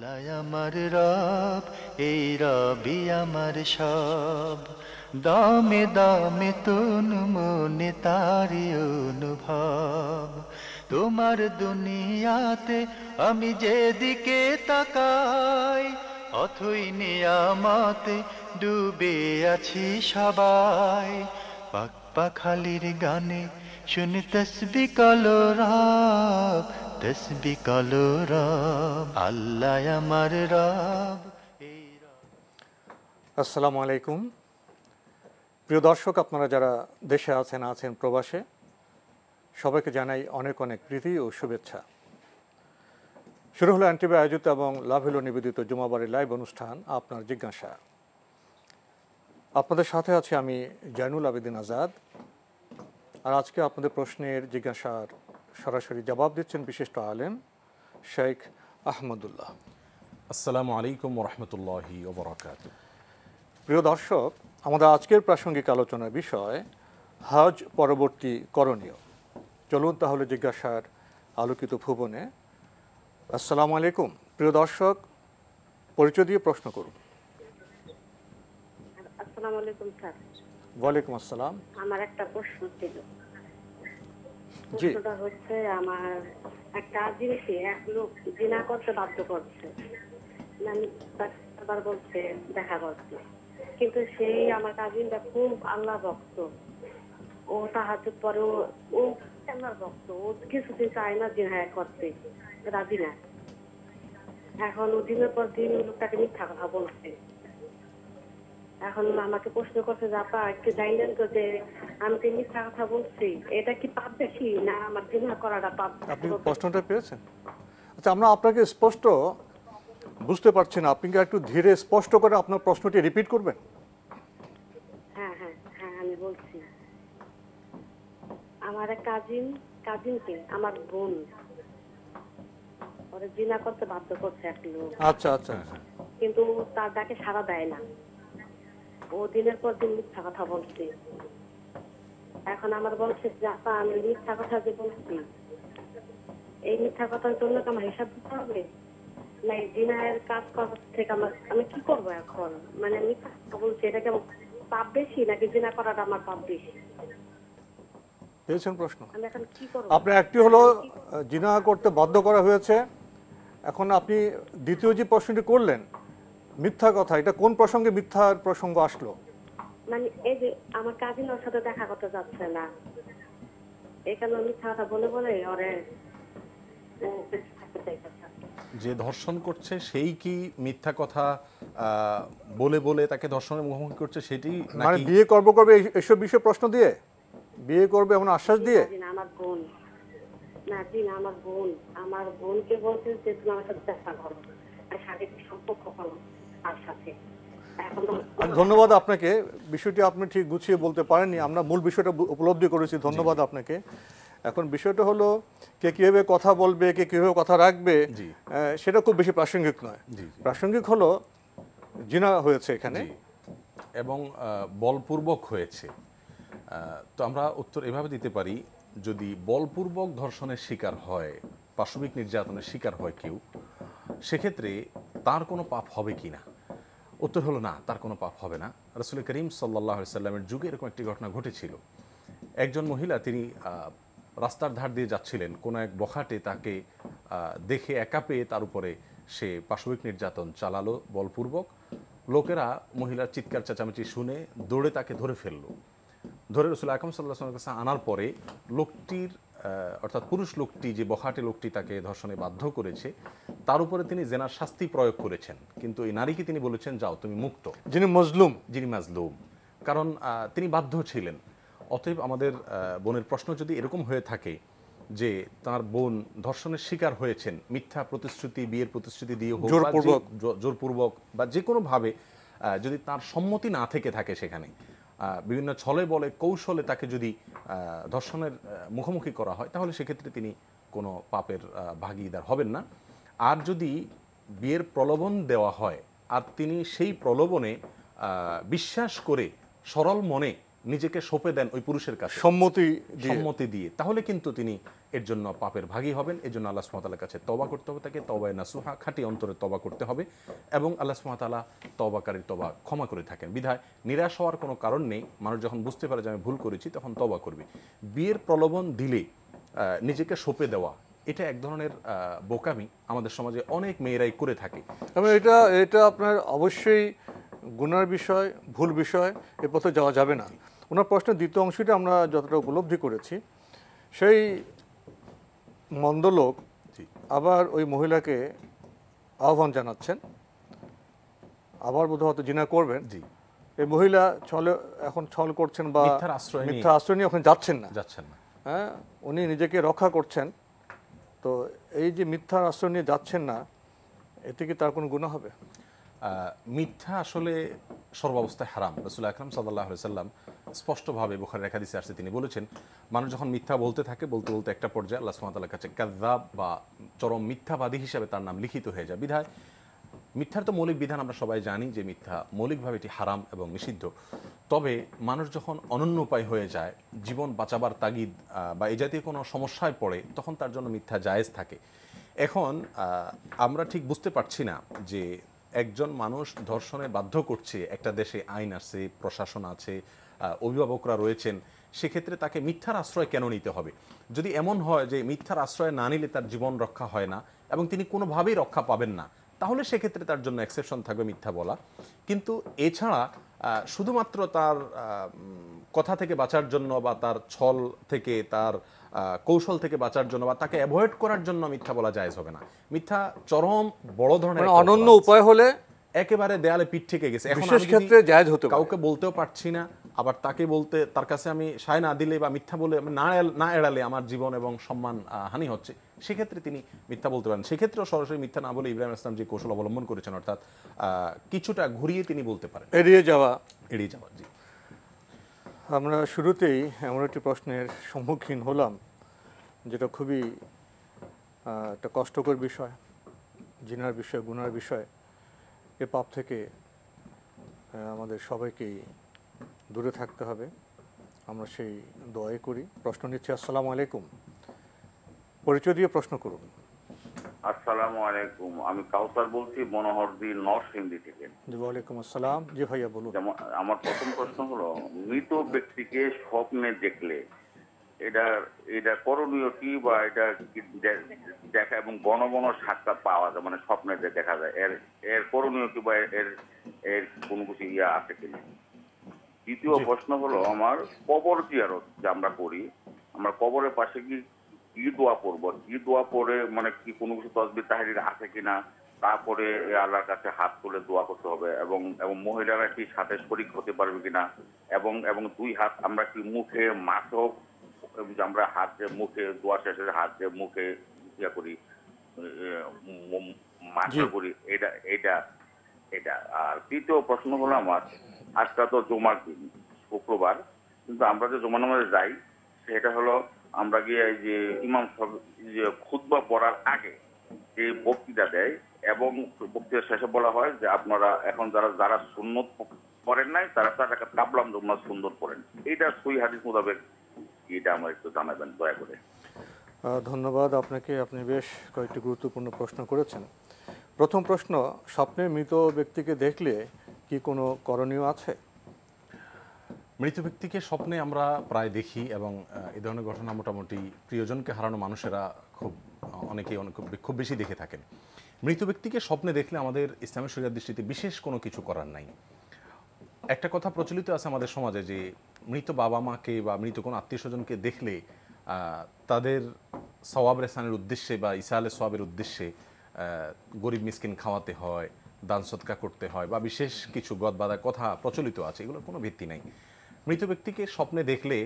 আল্লাহ আমার রব, এই রবি আমার সব। দামে দামে তন মনে তারি অনুভব। তোমার দুনিয়াতে আমি যেদিকে তাকাই, অথই নিয়ামতে ডুবে আছি সবাই। পাক পাখালির গানে শুনি তসবি কলরব, তসবি কলরব। আল্লাহ আমার রব। আসসালামু আলাইকুম। প্রিয় দর্শক, আপনারা যারা দেশে আছেন প্রবাসে, সবাইকে জানাই অনেক অনেক প্রীতি ও শুভেচ্ছা। শুরু হলো এনটিভি আয়োজিত এবং লাভেলো নিবেদিত জুমাবারের লাইভ অনুষ্ঠান আপনার জিজ্ঞাসা। আপনাদের সাথে আছি আমি জয়নুল আবেদিন আজাদ। আর আজকে আপনাদের প্রশ্নের জিজ্ঞাসার সরাসরি জবাব দিচ্ছেন বিশিষ্ট আলেম শেখ আহমদুল্লাহ। আসসালামু আলাইকুম ওরহমতুল্লাহি ওবরাকাতুহু। প্রিয় দর্শক, আমাদের আজকের প্রাসঙ্গিক আলোচনার বিষয় হজ পরবর্তী করণীয়। চলুন তাহলে জিজ্ঞাসার আলোকিত ভুবনে। আসসালামু আলাইকুম। প্রিয় দর্শক, পরিচয় দিয়ে প্রশ্ন করুন। আসসালামু আলাইকুম স্যার। ওয়ালাইকুম আসসালাম। আমার একটা প্রশ্ন ছিল। জি। প্রশ্নটা হচ্ছে, আমার একটা জিনিসে এক লোক জিনা করতে বাধ্য করছে, মানে বারবার বলছে দেখা করতে, কিন্তু সেই আমার কাজিনটা খুব আল্লাহ ভক্ত। ও তাহাজ্জুদ পরে, ও আল্লাহর ভক্ত, ও কিছুদিন চায় না জিনা করতে, রাজি না। এখন ও দিনের পর দিন লোকটাকে মিথ্যা কথা বলছে। এখন আমাকে প্রশ্ন করছে যে আপা একটু জানলেন তো যে আমি তো মিথ্যা কথা বলছি, এটা কি পাপ বেশি না আমার জিনা করাটা পাপ? আপনি প্রশ্নটা পেয়েছেন? আচ্ছা, আমরা আপনাকে স্পষ্ট বুঝতে পারছি না। আপনি কি একটু ধীরে স্পষ্ট করে আপনার প্রশ্নটি রিপিট করবেন? হ্যাঁ হ্যাঁ হ্যাঁ, আমি বলছি। আমার এক কাজিনকে আমার বোন ওরে জিনা করতে বাধ্য করছে এক লোক। আচ্ছা আচ্ছা। কিন্তু তার ডাকে সাড়া দেয় না, ও দিনের পর দিন মিথ্যা কথা বলছে। এখন আমার বলছে যে আপা আমি মিথ্যা কথা যে বলছি, এই মিথ্যা কথার জন্য কি আমার হিসাব দিতে হবে, না এই জিনায়ের কাজ করার থেকে আমি কি করবো এখন? মানে মিথ্যা কথা বলছি, এটা কি আমার পাপ বেশি নাকি জিনা করাটা আমার পাপ বেশি? পেয়েছেন প্রশ্ন? আমি এখন কি করবো? আপনার একটি হলো জিনা করতে বাধ্য করা হয়েছে। এখন আপনি দ্বিতীয় যে প্রশ্নটি করলেন মিথ্যা কথা, এটা কোন প্রসঙ্গে মিথ্যার প্রসঙ্গ আসলো? মানে এই যে আমার কাজিন ওর সাথে দেখা করতে যাচ্ছে না, এখানে মিথ্যা কথা বলে বলে ওরে থাকতে চাইতেছে। যে ধর্ষণ করছে সেই কি মিথ্যা কথা বলে বলে তাকে ধর্ষণের মুখোমুখি করছে সেটি, মানে নাকি বিয়ে করবে এসব বিষয়ে প্রশ্ন দিয়ে বিয়ে করবে এমন আশ্বাস দিয়ে? আমার বোন না, জি না, আমার বোনকে বলছে যে তুমি আমার সাথে দেখা করো, আর শারীরিক সম্পর্ক করো তার সাথে। এখন ধন্যবাদ আপনাকে। বিষয়টি আপনি ঠিক গুছিয়ে বলতে পারেননি, আমরা মূল বিষয়টা উপলব্ধি করেছি। ধন্যবাদ আপনাকে। এখন বিষয়টা হলো কে কীভাবে কথা বলবে, কে কীভাবে কথা রাখবে, সেটা খুব বেশি প্রাসঙ্গিক নয়। প্রাসঙ্গিক হলো জিনা হয়েছে এখানে এবং বলপূর্বক হয়েছে। তো আমরা উত্তর এভাবে দিতে পারি, যদি বলপূর্বক ধর্ষণের শিকার হয়, পাশবিক নির্যাতনের শিকার হয় কেউ, সেক্ষেত্রে তার কোনো পাপ হবে কি না? উত্তর হলো না, তার কোনো পাপ হবে না। রাসূল করিম সাল্লাল্লাহু আলাইহি সাল্লামের যুগে এরকম একটি ঘটনা ঘটেছিল। একজন মহিলা, তিনি রাস্তার ধার দিয়ে যাচ্ছিলেন, কোনো এক বখাটে তাকে দেখে একা পেয়ে তার উপরে সে পাশবিক নির্যাতন চালালো বলপূর্বক। লোকেরা মহিলার চিৎকার চেঁচামেচি শুনে দৌড়ে তাকে ধরে ফেললো। ধরে রাসূল আকরাম সাল্লাল্লাহু আলাইহি ওয়াসাল্লামের কাছে আনার পরে লোকটির অর্থাৎ পুরুষ লোকটি, যে বখাটে লোকটি তাকে ধর্ষণে বাধ্য করেছে, তার উপরে তিনি জেনার শাস্তি প্রয়োগ করেছেন, কিন্তু এই নারীকে তিনি বলেছেন যাও তুমি মুক্ত, যিনি মাজলুম, কারণ তিনি বাধ্য ছিলেন। অতএব আমাদের বোনের প্রশ্ন যদি এরকম হয়ে থাকে যে তার বোন ধর্ষণের শিকার হয়েছেন মিথ্যা প্রতিশ্রুতি, বিয়ের প্রতিশ্রুতি দিয়ে হোক, জোরপূর্বক বা যে কোনোভাবে, যদি তার সম্মতি না থেকে থাকে, সেখানে বিভিন্ন ছলে বলে কৌশলে তাকে যদি ধর্ষণের মুখোমুখি করা হয়, তাহলে সেক্ষেত্রে তিনি কোনো পাপের ভাগীদার হবেন না। আর যদি বিয়ের প্রলোভন দেওয়া হয় আর তিনি সেই প্রলোভনে বিশ্বাস করে সরল মনে নিজেকে সঁপে দেন ওই পুরুষের কাছে সম্মতি দিয়ে, তাহলে কিন্তু তিনি এর জন্য পাপের ভাগী হবেন। এর জন্য আল্লাহ সুবহানাহু ওয়া তাআলার কাছে তওবা করতে হবে, তাকে তওবায়ে নাসুহা, খাঁটি অন্তরে তওবা করতে হবে, এবং আল্লাহ সুবহানাহু ওয়া তাআলা তওবাকারীর তওবা ক্ষমা করে থাকেন। বিধায় নিরাশ হওয়ার কোনো কারণ নেই। মানুষ যখন বুঝতে পারে যে আমি ভুল করেছি তখন তওবা করবে। বিয়ের প্রলোভন দিলে নিজেকে সঁপে দেওয়া, এটা এক ধরনের বোকামি আমাদের সমাজে অনেক মেয়েরাই করে থাকে। তবে এটা আপনার অবশ্যই গুনার বিষয়, ভুল বিষয়, এ পথে যাওয়া যাবে না। ওনার প্রশ্নের দ্বিতীয় অংশটা আমরা যতটা উপলব্ধি করেছি, সেই মন্দ লোক আবার ওই মহিলাকে আহ্বান জানাচ্ছেন, আবার বোধহয় হয়তো জিনা করবেন। এই মহিলা এখন ছল করছেন বা মিথ্যা আশ্রয় নিয়ে ওখানে যাচ্ছেন না। হ্যাঁ, উনি নিজেকে রক্ষা করছেন। তো এই যে মিথ্যার আশ্রয় নিয়ে যাচ্ছেন না, এতে কি তার কোনো গুনাহ হবে? মিথ্যা আসলে সর্বাবস্থায় হারাম। রাসূল আকরাম সাল্লাল্লাহু আলাইহি সাল্লাম স্পষ্টভাবে বুখারীর এক হাদিসে আসছে, তিনি বলেছেন মানুষ যখন মিথ্যা বলতে থাকে, বলতে বলতে একটা পর্যায়ে আল্লাহ সুবহানাহু ওয়া তাআলার কাছে কাযযাব বা চরম মিথ্যাবাদী হিসেবে তার নাম লিখিত হয়ে যায়। বিধায় মিথ্যার তো মৌলিক বিধান আমরা সবাই জানি যে মিথ্যা মৌলিকভাবে এটি হারাম এবং নিষিদ্ধ। তবে মানুষ যখন অনন্য উপায় হয়ে যায়, জীবন বাঁচাবার তাগিদ বা এই জাতীয় কোনো সমস্যায় পড়ে, তখন তার জন্য মিথ্যা জায়েজ থাকে। এখন আমরা ঠিক বুঝতে পারছি না যে একজন মানুষ ধর্ষণে বাধ্য করছে, একটা দেশে আইন আছে, প্রশাসন আছে, অভিভাবকরা রয়েছেন, সেক্ষেত্রে তাকে মিথ্যার আশ্রয় কেন নিতে হবে? যদি এমন হয় যে মিথ্যার আশ্রয় না নিলে তার জীবন রক্ষা হয় না এবং তিনি কোনোভাবেই রক্ষা পাবেন না, তাহলে সেক্ষেত্রে তার জন্য এক্সেপশন থাকবে মিথ্যা বলা। কিন্তু এছাড়া শুধুমাত্র তার কথা থেকে বাঁচার জন্য বা তার ছল থেকে, তার কৌশল থেকে বাঁচার জন্য বা তাকে অ্যাভয়েড করার জন্য মিথ্যা বলা জায়েজ হবে না। মিথ্যা চরম বড় ধরনের অনন্য উপায় হলে একেবারে দেয়ালে পিঠ থেকে গেছে, এখন বিশেষ ক্ষেত্রে জায়েজ হতে পারে। কাউকে বলতেও পারছি না, আবার তাকে বলতে, তার কাছে আমি সায় না দিলে বা মিথ্যা বলে না এড়ালে আমার জীবন এবং সম্মান হানি হচ্ছে, সেক্ষেত্রে তিনি মিথ্যা বলতে পারেন। সেক্ষেত্রেও সরাসরি মিথ্যা না বলে ইব্রাহিম ইসলাম যে কৌশল অবলম্বন করেছেন, অর্থাৎ কিছুটা ঘুরিয়ে তিনি বলতে পারেন, এড়িয়ে যাওয়া। জি, আমরা শুরুতেই এমন একটি প্রশ্নের সম্মুখীন হলাম যেটা খুবই একটা কষ্টকর বিষয়, জিনার বিষয়, গুনার বিষয়। এ পাপ থেকে আমাদের সবাইকেই দূরে থাকতে হবে, আমরা সেই দোয়াই করি। প্রশ্ন নিচ্ছি। আসসালামু আলাইকুম, পরিচয় দিয়ে প্রশ্ন করুন। আসসালামু আলাইকুম, আমি কাউসার বলছি মনোহরদি নরসিংদী থেকে। জি, ওয়ালাইকুম আসসালাম। জি ভাইয়া বলুন। আমার প্রথম প্রশ্ন হলো, মৃত ব্যক্তিকে স্বপ্নে দেখলে এটা করণীয় কি, বা এটা দেখা এবং ঘন ঘন সাক্ষাৎ পাওয়া যায়, মানে স্বপ্নে দেখা যায়, এর করণীয় কি, বা এর কোনো কিছু আছে কিনা? দ্বিতীয় প্রশ্ন হলো, আমার কবর জিয়ারত যে আমরা করি, আমরা কবরের পাশে কি দোয়া পড়বো, কি দোয়া পড়ে, মানে কি কোনো কিছু তসবিহ তাহরির আছে কিনা, তারপরে আল্লাহর কাছে হাত তুলে দোয়া করতে হবে, এবং মহিলারা কি সাথে শরীক হতে পারবে কিনা, এবং দুই হাত আমরা কি মুখে মাথক, আমরা হাত যে মুখে দোয়া শেষে হাত যে মুখে ইয়া করি, মাথা করি, এটা। আর তৃতীয় প্রশ্ন হলো আমার, আজটা তো জুমার দিন, শুক্রবার, কিন্তু আমরা যে জুমার নামাজে যাই, সেটা হলো আমরা গিয়ে যে ইমাম যে খুতবা পড়ার আগে যে বক্তৃতা দেয়, এবং বক্তৃতা শেষে বলা হয় যে আপনারা এখন যারা সুন্নত পড়েন নাই তারা কাবলাম জুম্মা সুন্নত পড়েন। এইটা সহি হাদিস মোতাবেক এটা আমার একটু জানাবেন দয়া করে। ধন্যবাদ আপনাকে, আপনি বেশ কয়েকটি গুরুত্বপূর্ণ প্রশ্ন করেছেন। প্রথম প্রশ্ন, স্বপ্নে মৃত ব্যক্তিকে দেখলে কি কোনো করণীয় আছে? মৃত ব্যক্তিকে স্বপ্নে আমরা প্রায় দেখি, এবং এই ধরনের ঘটনা মোটামুটি প্রিয়জনকে হারানো মানুষেরা অনেকেই খুব বেশি দেখে থাকেন। মৃত ব্যক্তিকে স্বপ্নে দেখলে আমাদের ইসলামের শরীয়তের দৃষ্টিতে বিশেষ কোনো কিছু করার নাই। একটা কথা প্রচলিত আছে আমাদের সমাজে যে মৃত বাবা মাকে বা মৃত কোনো আত্মীয় স্বজনকে দেখলে তাদের সওয়াব রেসানের উদ্দেশ্যে বা ইসালে সওয়াবের উদ্দেশ্যে গরিব মিসকিন খাওয়াতে হয়, দান সদকা করতে হয়, বা বিশেষ কিছু গদ বাঁধা কথা প্রচলিত আছে, এগুলোর কোনো ভিত্তি নাই। মৃত ব্যক্তিকে স্বপ্নে দেখলে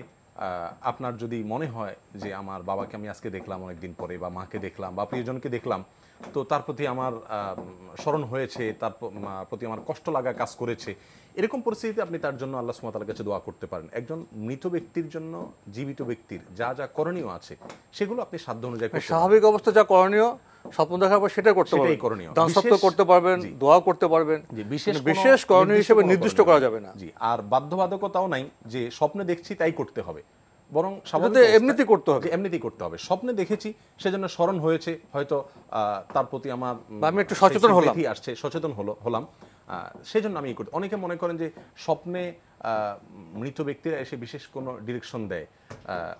আপনার যদি মনে হয় যে আমার বাবাকে আমি আজকে দেখলাম অনেকদিন পরে, বা মাকে দেখলাম, বা প্রিয়জনকে দেখলাম, তো তার প্রতি আমার স্মরণ হয়েছে, তার প্রতি আমার কষ্ট লাগা কাজ করেছে, এরকম পরিস্থিতিতে আপনি তার জন্য আল্লাহ সুবহানাহু ওয়া তাআলার কাছে দোয়া করতে পারেন। একজন মৃত ব্যক্তির জন্য জীবিত ব্যক্তির যা যা করণীয় আছে সেগুলো আপনি সাধ্য অনুযায়ী, স্বাভাবিক অবস্থা যা করণীয় স্বপ্ন দেখার পর সেটাই করতে সেটাই পারবেন, করণীয়। দান সত্ত্ব করতে পারবেন, দোয়া করতে পারবেন, বিশেষ করণীয় হিসেবে নির্দিষ্ট করা যাবে না। জি, আর বাধ্যবাধকতাও নাই যে স্বপ্নে দেখছি তাই করতে হবে, বরং এমনিতেই করতে হবে, এমনিতেই করতে হবে। স্বপ্নে দেখেছি সেজন্য স্মরণ হয়েছে, হয়তো তার প্রতি আমার আমি একটু সচেতন হলাম, আসছে, সচেতন হলাম, সেজন্য আমি করতে। অনেকে মনে করেন যে স্বপ্নে মৃত ব্যক্তিরা এসে বিশেষ কোনো ডিরেকশন দেয়,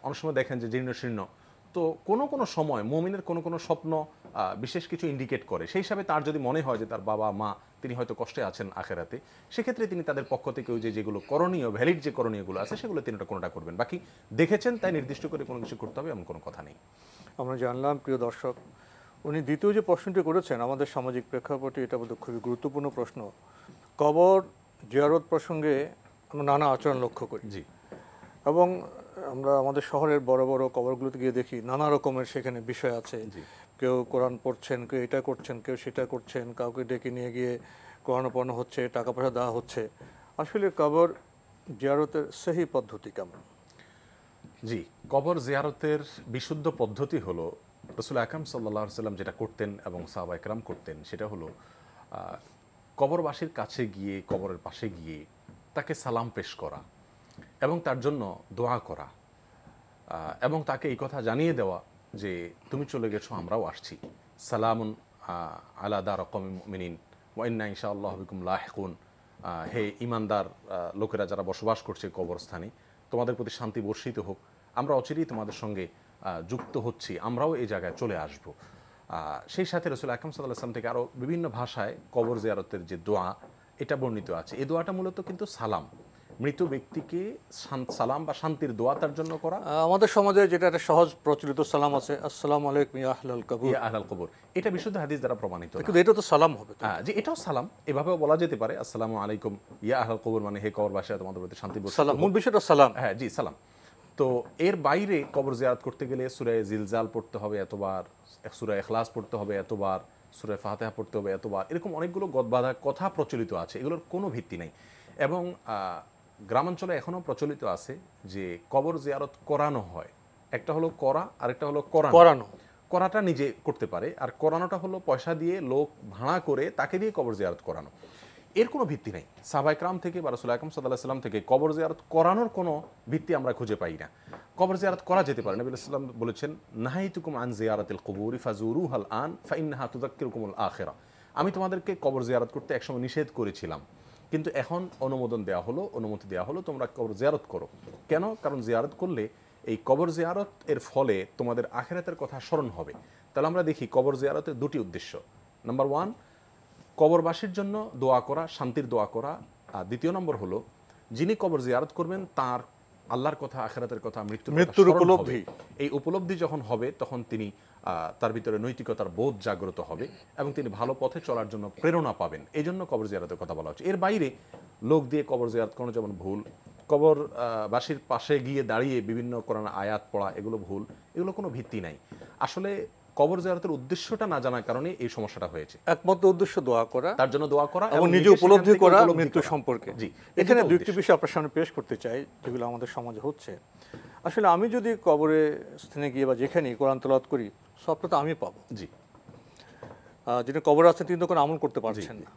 অনেক সময় দেখেন যে জীর্ণ শীর্ণ, তো কোনো সময় মুমিনের কোনো স্বপ্ন বিশেষ কিছু ইন্ডিকেট করে। সেই হিসাবে তার যদি মনে হয় যে তার বাবা মা তিনি হয়তো কষ্টে আছেন আখেরাতে, সেক্ষেত্রে তিনি তাদের পক্ষ থেকে ওই যেগুলো করণীয়, ভ্যালিড যে করণীয়গুলো আছে সেগুলো তিনি কোনোটা করবেন। বাকি দেখেছেন তাই নির্দিষ্ট করে কোনো কিছু করতে হবে এমন কোনো কথা নেই। আমরা জানলাম প্রিয় দর্শক, উনি দ্বিতীয় যে প্রশ্নটি করেছেন আমাদের সামাজিক প্রেক্ষাপটে, এটা বোধহয় খুবই গুরুত্বপূর্ণ প্রশ্ন। কবর জিয়ারত প্রসঙ্গে আমরা নানা আচরণ লক্ষ্য করি, জি, এবং আমরা আমাদের শহরের বড় বড় কবরগুলোতে গিয়ে দেখি নানা রকমের সেখানে বিষয় আছে। কেউ কোরআন পড়ছেন, কেউ এটা করছেন, কেউ সেটা করছেন, কাউকে ডেকে নিয়ে গিয়ে কোরআন পড়ানো হচ্ছে, টাকা পয়সা দেওয়া হচ্ছে। আসলে কবর জিয়ারতের সহি পদ্ধতি কেমন? জি, কবর জিয়ারতের বিশুদ্ধ পদ্ধতি হলো রাসূল আকরাম সাল্লাল্লাহু আলাইহি ওয়াসাল্লাম যেটা করতেন এবং সাহাবায়ে কেরাম করতেন, সেটা হলো কবরবাসীর কাছে গিয়ে, কবরের পাশে গিয়ে তাকে সালাম পেশ করা এবং তার জন্য দোয়া করা, এবং তাকে এই কথা জানিয়ে দেওয়া যে তুমি চলে গেছো, আমরাও আসছি, সালামুন আলা দার কওমিল মুমিনিন ওয়া ইন্না ইনশাআল্লাহু বিকুম লাহিকুন, হে ঈমানদার লোকেরা যারা বসবাস করছে কবরস্থানে, তোমাদের প্রতি শান্তি বর্ষিত হোক, আমরা অচিরেই তোমাদের সঙ্গে যুক্ত হচ্ছি, আমরাও এই জায়গায় চলে আসব। সেই সাথে রাসূল আকরাম সাল্লাল্লাহু আলাইহি ওয়াসাল্লাম থেকে আরও বিভিন্ন ভাষায় কবর জিয়ারতের যে দোয়া এটা বর্ণিত আছে। এই দোয়াটা মূলত কিন্তু সালাম, মৃত ব্যক্তিকে সালাম বা শান্তির দোয়া তার জন্য করা। আমাদের সমাজে যেটা একটা সহজ প্রচলিত সালাম আছে, আসসালামু আলাইকুম ইয়া আহলাল কবর, ইয়া আহলাল কবর, এটা বিশুদ্ধ হাদিস দ্বারা প্রমাণিত। কিন্তু এটা তো সালাম হবে, যে এটাও সালাম, এভাবেও বলা যেতে পারে, আসসালামু আলাইকুম ইয়া আহলাল কবর, মানে হে কবরবাসীরা তোমাদের প্রতি শান্তি বর্ষিত হোক, সালাম, মূল বিষয়টা সালাম। হ্যাঁ জি, সালাম। তো এর বাইরে কবর জিয়ারত করতে গেলে সূরা জিলজাল পড়তে হবে এতবার, সূরা ইখলাস পড়তে হবে এতবার, সূরা ফাতিহা পড়তে হবে এতবার, এরকম অনেকগুলো গদবাঁধা কথা প্রচলিত আছে, এগুলোর কোনো ভিত্তি নেই। এবং গ্রামাঞ্চলে এখনও প্রচলিত আছে যে কবর জিয়ারত করানো হয়, একটা হলো করা, আরেকটা হলো করানো। করাটা নিজে করতে পারে, আর করানোটা হলো পয়সা দিয়ে লোক ভাড়া করে তাকে দিয়ে কবর জিয়ারত করানো। এর কোনো ভিত্তি নেই সাহাবায়ে কেরাম থেকে বা রাসূল আকরাম সাল্লাল্লাহু আলাইহি ওয়াসাল্লাম থেকে কবর জিয়ারত করানোর কোনো ভিত্তি আমরা খুঁজে পাই না। কবর জিয়ারত করা যেতে পারে, নবী সাল্লাল্লাহু আলাইহি ওয়াসাল্লাম বলেছেন, নাহাইতুকুম আন জিয়ারাতিল কুবুরি ফাজুরুহাল আন ফাইন্নাহা তুযাক্কিরুকুমুল আখিরা, আমি তোমাদেরকে কবর জিয়ারত করতে একসময় নিষেধ করেছিলাম, কিন্তু এখন অনুমতি দেওয়া হলো তোমরা কবর জিয়ারত করো। কেন? কারণ জিয়ারত করলে এই কবর জিয়ারত এর ফলে তোমাদের আখিরাতের কথা স্মরণ হবে। তাহলে আমরা দেখি কবর জিয়ারতের দুটি উদ্দেশ্য। নাম্বার 1, কবরবাসীর জন্য দোয়া করা, শান্তির দোয়া করা। আর দ্বিতীয় নম্বর হলো যিনি কবর জিয়ারত করবেন তার আল্লাহর কথা, আখিরাতের কথা, মৃত্যুর উপলব্ধি, এই উপলব্ধি যখন হবে তখন তিনি তার ভিতরে নৈতিকতার বোধ জাগ্রত হবে এবং তিনি ভালো পথে চলার জন্য প্রেরণা পাবেন। এই জন্য কবর জিয়ারতের কথা বলা হচ্ছে। এর বাইরে লোক দিয়ে কবর জিয়ারত করানো যেমন ভুল, কবরবাসীর পাশে গিয়ে দাঁড়িয়ে বিভিন্ন কোরআন আয়াত পড়া এগুলো ভুল, এগুলো কোনো ভিত্তি নাই। আসলে কবর জিয়ারতের উদ্দেশ্যটা না জানার কারণে এই সমস্যাটা হয়েছে। একমাত্র উদ্দেশ্য দোয়া করা, তার জন্য দোয়া করা এবং নিজে উপলব্ধি করা মৃত্যু সম্পর্কে। জি, এখানে দুইটি বিষয় আপনার সামনে পেশ করতে চাই যেগুলো আমাদের সমাজে হচ্ছে। আসলে আমি যদি কবরে স্থানে গিয়ে বা যেখানে কোরআন তেলাওয়াত করি, সবটা তো আমি পাবো। জি, যিনি কবরে আছেন তিনি তো কোনো আমল করতে পারছেন না।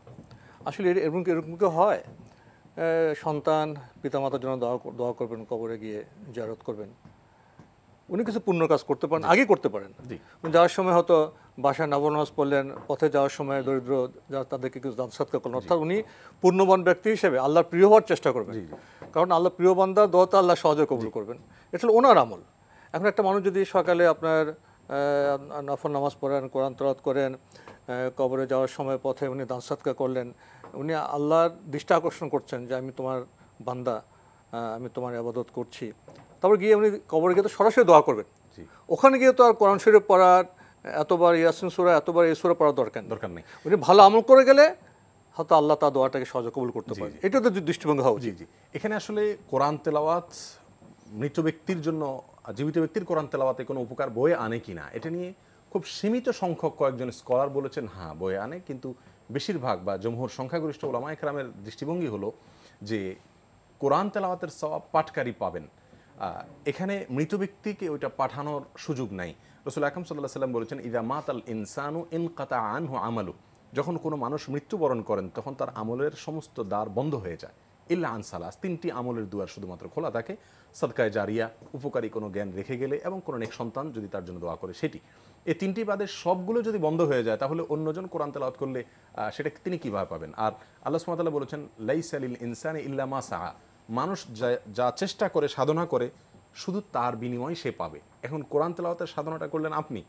আসলে এরকম কি হয়, সন্তান পিতামাতার জন্য দোয়া করবেন, কবরে গিয়ে জিয়ারত করবেন, উনি কিছু পুণ্য কাজ করতে পারেন, আগে করতে পারেন। যাওয়ার সময় হয়তো বাসায় নফল নামাজ পড়লেন, পথে যাওয়ার সময় দরিদ্র যারা তাদেরকে কিছু দান সৎকার করলেন, অর্থাৎ উনি পূর্ণবান ব্যক্তি হিসেবে আল্লাহর প্রিয় হওয়ার চেষ্টা করবেন, কারণ আল্লাহ প্রিয় বান্দার দোয়াটা আল্লাহ সহজে কবুল করবেন। এটা হলো ওনার আমল। এখন একটা মানুষ যদি সকালে আপনার নফল নামাজ পড়েন, কোরআন তেলাওয়াত করেন, কবরে যাওয়ার সময় পথে উনি দান সৎকার করলেন, উনি আল্লাহর দৃষ্টি আকর্ষণ করছেন যে আমি তোমার বান্দা, আমি তোমার ইবাদত করছি, তারপর গিয়ে উনি কবরে গিয়ে তো সরাসরি দোয়া করবেন। ওখানে গিয়ে তো আর কোরআন শরীফ পড়ার, এতবার ইয়াসিন সূরা, এতবার এই সূরা পড়ার দরকার নেই। উনি ভালো আমল করে গেলে হয়তো আল্লাহ তার দোয়াটাকে সহজে কবুল করতে পারে। এটা তো দৃষ্টিভঙ্গি হওয়া উচিত। এখানে আসলে কোরআন তেলাওয়াত মৃত ব্যক্তির জন্য, জীবিত ব্যক্তির কোরআন তেলাওয়াতে কোনো উপকার বয়ে আনে কিনা এটা নিয়ে খুব সীমিত সংখ্যক কয়েকজন স্কলার বলেছেন হ্যাঁ বয়ে আনে, কিন্তু বেশিরভাগ বা জমহুর সংখ্যাগরিষ্ঠ উলামায়ে কেরামের দৃষ্টিভঙ্গি হলো যে কোরআন তেলাওয়াতের সওয়াব পাঠকারী পাবেন, এখানে মৃত ব্যক্তিকে ওইটা পাঠানোর সুযোগ নাই। রাসূল আকরাম সাল্লাল্লাহু আলাইহি সাল্লাম বলেছেন, ইযা মাতাল ইনসানু ইনকাতা আনহু আমালু, যখন কোনো মানুষ মৃত্যুবরণ করেন তখন তার আমলের সমস্ত দ্বার বন্ধ হয়ে যায়, ইল্লা আন সালাস, 3টি আমলের দুয়ার শুধুমাত্র খোলা থাকে, সাদকায়ে জারিয়া, উপকারী কোনো জ্ঞান রেখে গেলে, এবং কোনো নেক সন্তান যদি তার জন্য দোয়া করে সেটি। এই 3টি বাদে সবগুলো যদি বন্ধ হয়ে যায় তাহলে অন্যজন কোরআন তেলাওয়াত করলে সেটা তিনি কিভাবে পাবেন? আর আল্লাহ সুবহানাহু ওয়া তাআলা বলেছেন, লাইসা লিল ইনসানি ইল্লা মা সাআ, মানুষ যা চেষ্টা করে, সাধনা করে, শুধু তার বিনিময় সে পাবে। এখন কোরআন তেলাওয়াতের সাধনাটা করলেন আপনি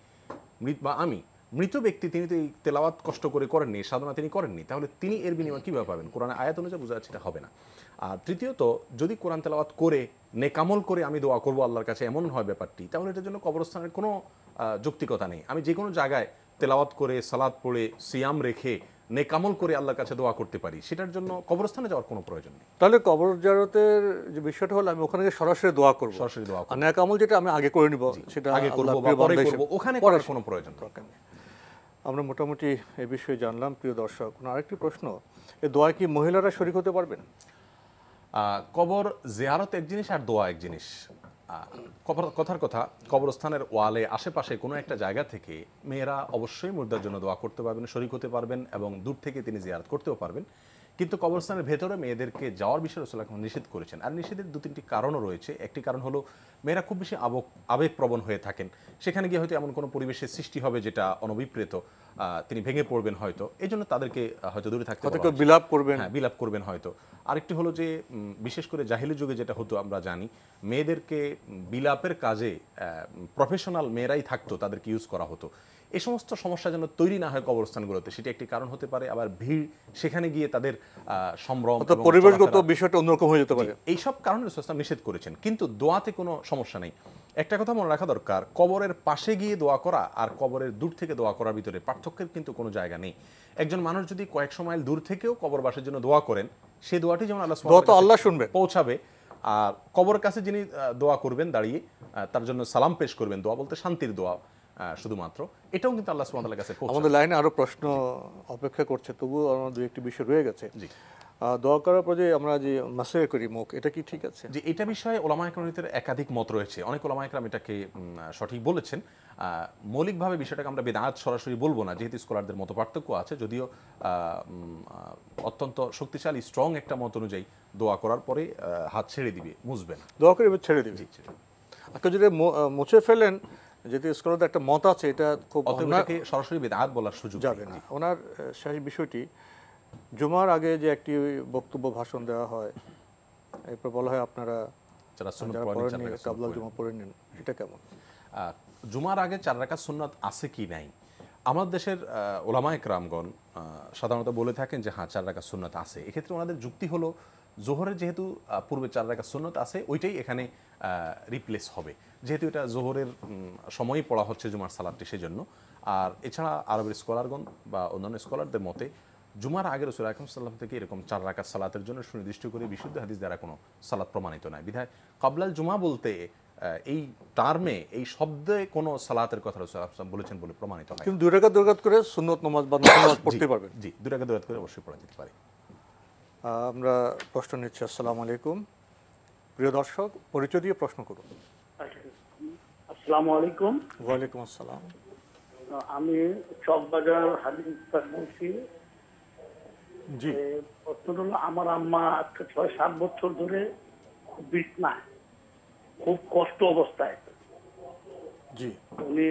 বা আমি, মৃত ব্যক্তি তিনি তো এই তেলাওয়াত কষ্ট করে করেননি, সাধনা তিনি করেননি, তাহলে তিনি এর বিনিময় কীভাবে পাবেন? কোরআনের আয়াত অনুযায়ী বোঝা যাচ্ছে এটা হবে না। আর তৃতীয়ত, যদি কোরআন তেলাওয়াত করে নেকামল করে আমি দোয়া করবো আল্লাহর কাছে, এমন হয় ব্যাপারটি, তাহলে এটার জন্য কবরস্থানের কোনো যৌক্তিকতা নেই। আমি যে কোনো জায়গায় তেলাওয়াত করে, সালাত পড়ে, সিয়াম রেখে, নেকামল করে আল্লাহর কাছে দোয়া করতে পারি, সেটার জন্য কবরস্থানে যাওয়ার কোনো প্রয়োজন নেই। তাহলে কবর জিয়ারতের যে বিষয়টা হলো, আমি ওখানে গিয়ে সরাসরি দোয়া করব, সরাসরি দোয়া করব, নেক আমল যেটা আমি আগে করে নিব সেটা আগে করব বা পরে করব, ওখানে করার কোনো প্রয়োজন নেই। আমরা মোটামুটি এই বিষয়ে জানলাম। প্রিয় দর্শক, আরেকটি প্রশ্ন, এই দোয়ায় কি মহিলারা শরীক হতে পারবেন? কবর জিয়ারত এক জিনিস আর দোয়া এক জিনিস। কথার কথা, কবরস্থানের ওয়ালে আশেপাশে কোনো একটা জায়গা থেকে মেয়েরা অবশ্যই মুর্দার জন্য দোয়া করতে পারবেন, শরীক হতে পারবেন, এবং দূর থেকে তিনি জিয়ারত করতেও পারবেন। কিন্তু কবরস্থানের ভেতরে মেয়েদেরকে যাওয়ার বিষয়ে রাসূল এখন নিষেধ করেছেন। আর নিষেধের 2-3টি কারণও রয়েছে। একটি কারণ হলো, মেয়েরা খুব বেশি আবেগপ্রবণ হয়ে থাকেন, সেখানে গিয়ে হয়তো এমন কোনো পরিবেশের সৃষ্টি হবে যেটা অনভিপ্রেত, তিনি ভেঙে পড়বেন হয়তো, এই জন্য তাদেরকে হয়তো দূরে থাকতে হবে, বিলাপ করবেন। হ্যাঁ, বিলাপ করবেন হয়তো। আরেকটি হলো যে, বিশেষ করে জাহিলি যুগে যেটা হতো আমরা জানি, মেয়েদেরকে বিলাপের কাজে প্রফেশনাল মেয়েরাই থাকতো, তাদেরকে ইউজ করা হতো। এই সমস্ত সমস্যা যেন তৈরি না হয় কবরস্থানগুলোতে, সেটি একটি কারণ হতে পারে। আবার ভিড়, সেখানে গিয়ে তাদের সম্ভ্রম, পরিবেশগত বিষয়টা অন্যরকম হয়ে যেতে পারে, এইসব কারণে রাসূল নিষেধ করেছেন। কিন্তু দোয়াতে কোনো সমস্যা নেই। একটা কথা মনে রাখা দরকার, কবরের পাশে গিয়ে দোয়া করা আর কবরের দূর থেকে দোয়া করার ভিতরে পার্থক্যের কিন্তু কোনো জায়গা নেই। একজন মানুষ যদি কয়েকশো মাইল দূর থেকেও কবরবাসীর জন্য দোয়া করেন, সেই দোয়াটি যেমন আল্লাহ শুনবে, পৌঁছাবে। আর কবরের কাছে যিনি দোয়া করবেন দাঁড়িয়ে, তার জন্য সালাম পেশ করবেন, দোয়া বলতে শান্তির দোয়া শুধুমাত্র, এটাও কিন্তু আল্লাহ সুবহানাহু ওয়া তাআলার কাছে পৌঁছাবে। আমাদের লাইনে আরো প্রশ্ন অপেক্ষা করছে, তবুও আমার দুই একটি বিষয় রয়ে গেছে। জি, দোয়া করার পরে আমরা যে মাসে করি মুখ, এটা কি ঠিক আছে? যে এটা বিষয়ে ওলামায়ে কেরামের একাধিক মত রয়েছে, অনেক ওলামায়ে কেরাম এটাকে সঠিক বলেছেন। মৌলিকভাবে বিষয়টাকে আমরা বিদআত সরাসরি বলবো না, যেহেতু স্কলারদের মত পার্থক্য আছে, যদিও অত্যন্ত শক্তিশালী স্ট্রং একটা মত অনুযায়ী দোয়া করার পরে হাত ছেড়ে দিবে, মুছবেন, দোয়া করে ছেড়ে দিবে। আজকে যদি মুছে ফেলেন, যেহেতু স্কলারদের একটা মত আছে, এটা খুব সরাসরি বিদআত বলার সুযোগ যাবে না। ওনার সেই বিষয়টি, জুমার আগে যে একটি বক্তব্য ভাষণ দেওয়া হয়, এরপর বলা হয় আপনারা কাবলা জুমা পড়ে নিন, এটা কেমন? জুমার আগে 4 রাকাত সুন্নাত আছে কি নাই, আমাদের দেশের ওলামায়ে কেরামগণ সাধারণত বলে থাকেন যে হ্যাঁ, 4 রাকাত সুন্নাত আছে। এক্ষেত্রে ওনাদের যুক্তি হলো, জোহরের যেহেতু পূর্বে 4 রাকাত সুন্নাত আছে, ওইটাই এখানে রিপ্লেস হবে, যেহেতু এটা জোহরের সময়ই পড়া হচ্ছে জুমার সালাতটি, সেজন্য। আর এছাড়া আরবের স্কলারগণ বা অন্যান্য স্কলারদের মতে, জুমার আগে রাসূল আকরাম সাল্লাল্লাহু আলাইহি ওয়াসাল্লাম থেকে এরকম 4 রাকাত সালাতের জন্য সুনির্দিষ্ট করে বিশুদ্ধ হাদিস দ্বারা কোনো সালাত প্রমাণিত নয়। বিধায় কাবলাল জুমা বলতে এই টার্মে, এই শব্দে কোনো সালাতের কথা রাসূল সাল্লাল্লাহু আলাইহি ওয়াসাল্লাম বলেছেন বলে প্রমাণিত হয়। কিন্তু 2 রাকাত করে সুন্নত নামাজ বা নফল নামাজ পড়তে পারবেন। জি, 2 রাকাত করে অবশ্যই পড়া যেতে পারে। আমরা প্রশ্ন নিচ্ছি। আসসালামু আলাইকুম। প্রিয় দর্শক, পরিচয় দিয়ে প্রশ্ন করুন। আসসালামু আলাইকুম। ওয়ালাইকুম আসসালাম। আমি চকবাজার হাবিব বলছি। জি, প্রশ্ন হলো, আমার আম্মা 6-7 বছর ধরে খুব বিছনায়, খুব কষ্ট অবস্থায়। জি, উনি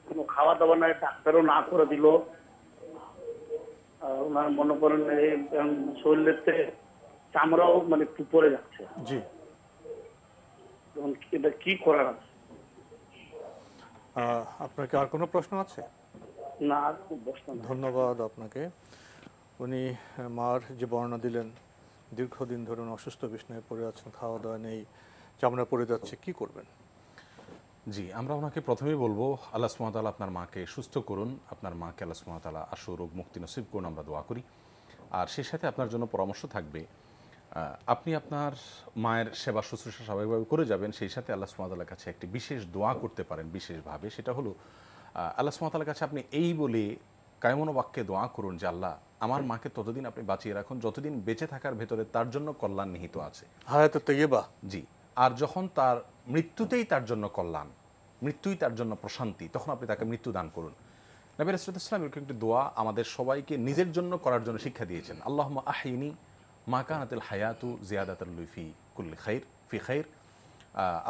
কোনো খাওয়া দাওয়া নাই, ডাক্তারও না করে দিল। ওনার মনে করেন এই শরীরেতে চামড়াও মানে একটু পড়ে যাচ্ছে। জি, এটা কি করার আছে? আপনার কি আর কোনো প্রশ্ন আছে? না, আর খুব প্রশ্ন। ধন্যবাদ আপনাকে। উনি মার যে বর্ণনা দিলেন, দীর্ঘদিন ধরে অসুস্থ বিছানায় পড়ে আছেন, খাওয়া দাওয়া নেই, চামড়া পড়ে যাচ্ছে, কি করবেন? জি, আমরা ওনাকে প্রথমেই বলবো, আল্লাহ সুবহানাহু ওয়া তাআলা আপনার মাকে সুস্থ করুন, আপনার মাকে আল্লাহ সুবহানাহু ওয়া তাআলা আশু রোগ মুক্তি নসিব করুন, আমরা দোয়া করি। আর সেই সাথে আপনার জন্য পরামর্শ থাকবে, আপনি আপনার মায়ের সেবা শুশ্রূষা স্বাভাবিকভাবে করে যাবেন, সেই সাথে আল্লাহ সুবহানাহু ওয়া তাআলার কাছে একটি বিশেষ দোয়া করতে পারেন বিশেষভাবে। সেটা হলো, আল্লাহ সুবহানাহু ওয়া তাআলার কাছে আপনি এই বলে কায়মনো বাক্যে দোয়া করুন যে, আল্লাহ, আমার মাকে ততদিন আপনি বাঁচিয়ে রাখুন যতদিন বেঁচে থাকার ভেতরে তার জন্য কল্যাণ নিহিত আছে, হায়াতুত তাইয়্যিবা। জি, আর যখন তার মৃত্যুতেই তার জন্য কল্যাণ, মৃত্যুই তার জন্য প্রশান্তি, তখন আপনি তাকে মৃত্যু দান করুন। নবী রাসূলুল্লাহ সাল্লাল্লাহু আলাইহি ওয়াসাল্লাম এরকম একটি দোয়া আমাদের সবাইকে নিজের জন্য করার জন্য শিক্ষা দিয়েছেন। আল্লাহুম্মা আহইনি মা কানাতিল হায়াতু জিয়াদাতাল লি ফি কুল্লি খাইর ফি খাইর।